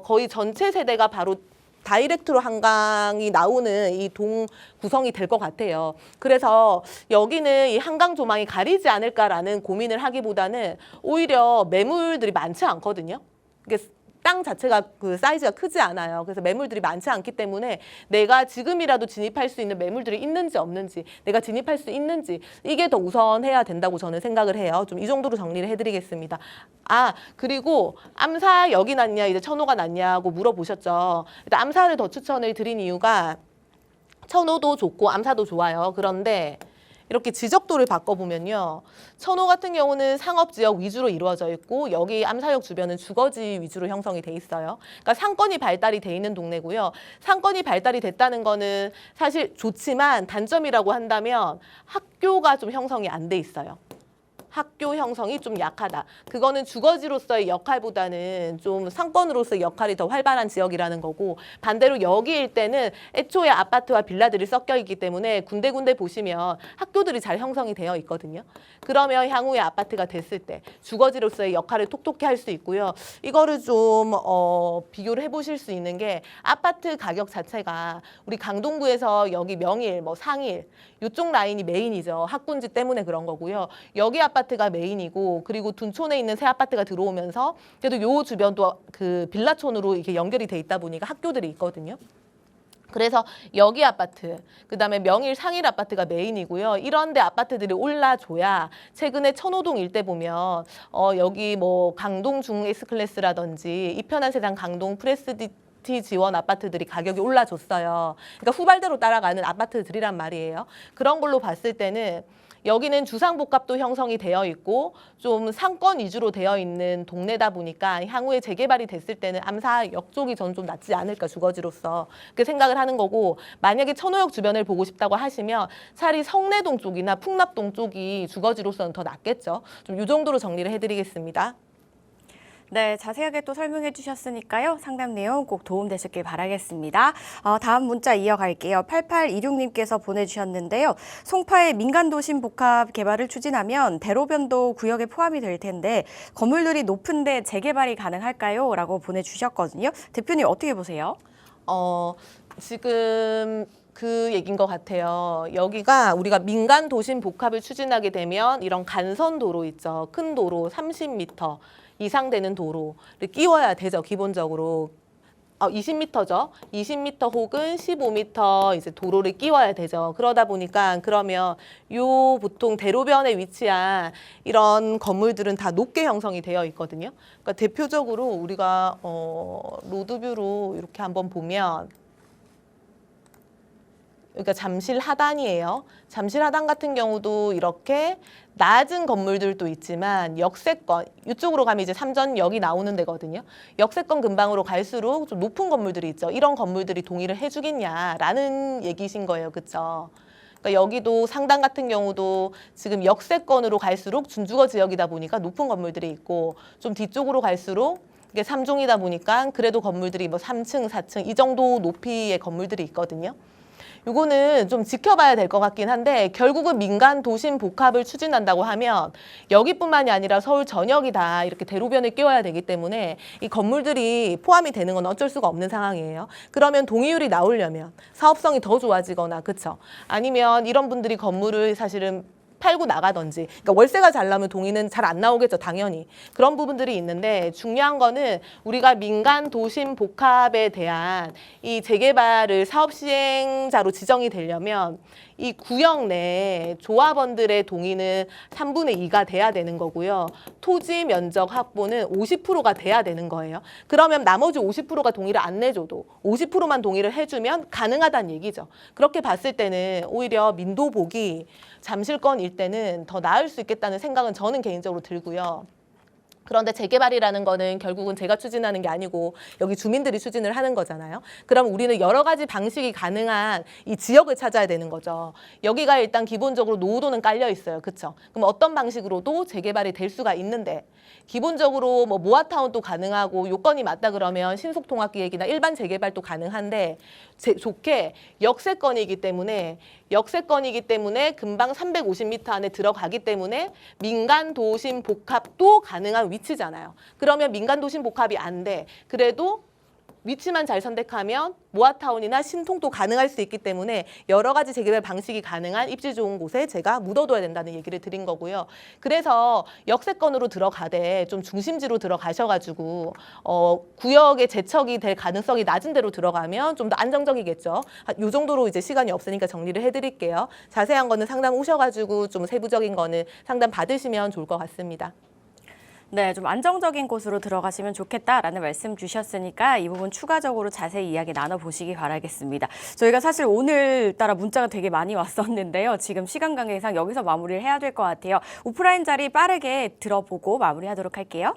거의 전체 세대가 바로 다이렉트로 한강이 나오는 이 동 구성이 될 것 같아요. 그래서 여기는 이 한강 조망이 가리지 않을까라는 고민을 하기보다는 오히려 매물들이 많지 않거든요. 이게 땅 자체가 그 사이즈가 크지 않아요. 그래서 매물들이 많지 않기 때문에 내가 지금이라도 진입할 수 있는 매물들이 있는지 없는지, 내가 진입할 수 있는지 이게 더 우선해야 된다고 저는 생각을 해요. 좀 이 정도로 정리를 해드리겠습니다. 그리고 암사역이 낫냐, 이제 천호가 낫냐고 물어보셨죠. 일단 암사를 더 추천을 드린 이유가 천호도 좋고 암사도 좋아요. 그런데 이렇게 지적도를 바꿔보면요. 천호 같은 경우는 상업지역 위주로 이루어져 있고 여기 암사역 주변은 주거지 위주로 형성이 돼 있어요. 그러니까 상권이 발달이 돼 있는 동네고요. 상권이 발달이 됐다는 거는 사실 좋지만 단점이라고 한다면 학교가 좀 형성이 안 돼 있어요. 학교 형성이 좀 약하다. 그거는 주거지로서의 역할보다는 좀 상권으로서의 역할이 더 활발한 지역이라는 거고, 반대로 여기 일대는 애초에 아파트와 빌라들이 섞여 있기 때문에 군데군데 보시면 학교들이 잘 형성이 되어 있거든요. 그러면 향후에 아파트가 됐을 때 주거지로서의 역할을 톡톡히 할 수 있고요. 이거를 좀 비교를 해보실 수 있는 게 아파트 가격 자체가 우리 강동구에서 여기 명일, 뭐 상일 이쪽 라인이 메인이죠. 학군지 때문에 그런 거고요. 여기 아파트가 메인이고, 그리고 둔촌에 있는 새 아파트가 들어오면서 그래도 요 주변도 그 빌라촌으로 이렇게 연결이 돼 있다 보니까 학교들이 있거든요. 그래서 여기 아파트, 그다음에 명일 상일 아파트가 메인이고요. 이런데 아파트들이 올라줘야 최근에 천호동 일대 보면 여기 뭐 강동 중 S클래스라든지 이편한 세상 강동 프레스티 지원 아파트들이 가격이 올라줬어요. 그러니까 후발대로 따라가는 아파트들이란 말이에요. 그런 걸로 봤을 때는 여기는 주상복합도 형성이 되어 있고 좀 상권 위주로 되어 있는 동네다 보니까 향후에 재개발이 됐을 때는 암사역 쪽이 저는 좀 낫지 않을까, 주거지로서 그렇게 생각을 하는 거고, 만약에 천호역 주변을 보고 싶다고 하시면 차라리 성내동 쪽이나 풍납동 쪽이 주거지로서는 더 낫겠죠. 좀 이 정도로 정리를 해드리겠습니다. 네, 자세하게 또 설명해 주셨으니까요. 상담 내용 꼭 도움되셨길 바라겠습니다. 다음 문자 이어갈게요. 8826님께서 보내주셨는데요. 송파의 민간도심 복합 개발을 추진하면 대로변도 구역에 포함이 될 텐데 건물들이 높은데 재개발이 가능할까요? 라고 보내주셨거든요. 대표님 어떻게 보세요? 지금 그 얘기인 것 같아요. 여기가 우리가 민간 도심 복합을 추진하게 되면 이런 간선 도로 있죠. 큰 도로 30m 이상 되는 도로를 끼워야 되죠. 기본적으로 20m죠. 20m 혹은 15m 이제 도로를 끼워야 되죠. 그러다 보니까 그러면 요 보통 대로변에 위치한 이런 건물들은 다 높게 형성이 되어 있거든요. 그러니까 대표적으로 우리가 로드뷰로 이렇게 한번 보면, 그러니까 잠실 하단이에요. 잠실 하단 같은 경우도 이렇게 낮은 건물들도 있지만 역세권, 이쪽으로 가면 이제 삼전역이 나오는 데거든요. 역세권 근방으로 갈수록 좀 높은 건물들이 있죠. 이런 건물들이 동의를 해주겠냐라는 얘기신 거예요. 그렇죠? 그러니까 여기도 상당 같은 경우도 지금 역세권으로 갈수록 준주거 지역이다 보니까 높은 건물들이 있고, 좀 뒤쪽으로 갈수록 이게 3종이다 보니까 그래도 건물들이 뭐 3층, 4층 이 정도 높이의 건물들이 있거든요. 요거는 좀 지켜봐야 될 것 같긴 한데, 결국은 민간 도심 복합을 추진한다고 하면 여기뿐만이 아니라 서울 전역이 다 이렇게 대로변을 끼워야 되기 때문에 이 건물들이 포함이 되는 건 어쩔 수가 없는 상황이에요. 그러면 동의율이 나오려면 사업성이 더 좋아지거나, 그렇죠? 아니면 이런 분들이 건물을 사실은 팔고 나가든지, 그러니까 월세가 잘 나오면 동의는 잘 안 나오겠죠, 당연히. 그런 부분들이 있는데, 중요한 거는 우리가 민간 도심 복합에 대한 이 재개발을 사업 시행자로 지정이 되려면 이 구역 내 조합원들의 동의는 3분의 2가 돼야 되는 거고요. 토지 면적 확보는 50%가 돼야 되는 거예요. 그러면 나머지 50%가 동의를 안 내줘도 50%만 동의를 해주면 가능하다는 얘기죠. 그렇게 봤을 때는 오히려 민도복이 잠실권 일대는 더 나을 수 있겠다는 생각은 저는 개인적으로 들고요. 그런데 재개발이라는 거는 결국은 제가 추진하는 게 아니고 여기 주민들이 추진을 하는 거잖아요. 그럼 우리는 여러 가지 방식이 가능한 이 지역을 찾아야 되는 거죠. 여기가 일단 기본적으로 노후도는 깔려 있어요. 그렇죠? 그럼 어떤 방식으로도 재개발이 될 수가 있는데, 기본적으로 뭐 모아타운도 가능하고 요건이 맞다 그러면 신속통합기획이나 일반 재개발도 가능한데, 좋게 역세권이기 때문에 금방 350m 안에 들어가기 때문에 민간 도심 복합도 가능한 위치잖아요. 그러면 민간 도심 복합이 안 돼. 그래도 위치만 잘 선택하면 모아타운이나 신통도 가능할 수 있기 때문에 여러 가지 재개발 방식이 가능한 입지 좋은 곳에 제가 묻어둬야 된다는 얘기를 드린 거고요. 그래서 역세권으로 들어가되 좀 중심지로 들어가셔가지고 구역의 재척이 될 가능성이 낮은 데로 들어가면 좀 더 안정적이겠죠. 이 정도로 이제 시간이 없으니까 정리를 해드릴게요. 자세한 거는 상담 오셔가지고 좀 세부적인 거는 상담 받으시면 좋을 것 같습니다. 네, 좀 안정적인 곳으로 들어가시면 좋겠다라는 말씀 주셨으니까 이 부분 추가적으로 자세히 이야기 나눠보시기 바라겠습니다. 저희가 사실 오늘따라 문자가 되게 많이 왔었는데요. 지금 시간 관계상 여기서 마무리를 해야 될 것 같아요. 오프라인 자리 빠르게 들어보고 마무리하도록 할게요.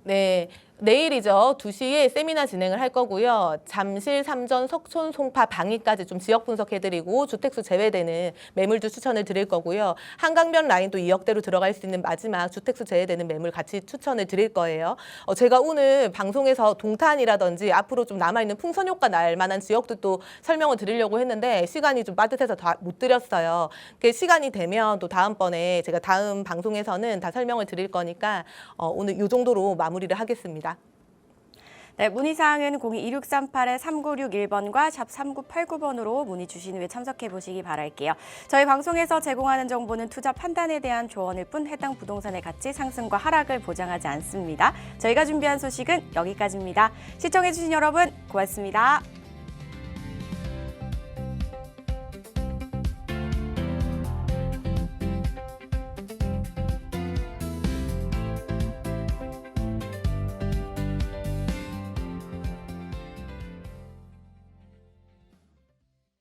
네, 내일이죠. 2시에 세미나 진행을 할 거고요. 잠실, 삼전, 석촌, 송파, 방위까지 좀 지역 분석해드리고 주택수 제외되는 매물도 추천을 드릴 거고요. 한강변 라인도 2억대로 들어갈 수 있는 마지막 주택수 제외되는 매물 같이 추천을 드릴 거예요. 제가 오늘 방송에서 동탄이라든지 앞으로 좀 남아있는 풍선 효과 날 만한 지역도 설명을 드리려고 했는데 시간이 좀 빠듯해서 다 못 드렸어요. 시간이 되면 또 다음번에 제가 다음 방송에서는 다 설명을 드릴 거니까 오늘 이 정도로 마무리를 하겠습니다. 네, 문의사항은 022638-3961번과 샵 3989번으로 문의 주신 후에 참석해 보시기 바랄게요. 저희 방송에서 제공하는 정보는 투자 판단에 대한 조언일 뿐 해당 부동산의 가치 상승과 하락을 보장하지 않습니다. 저희가 준비한 소식은 여기까지입니다. 시청해 주신 여러분 고맙습니다.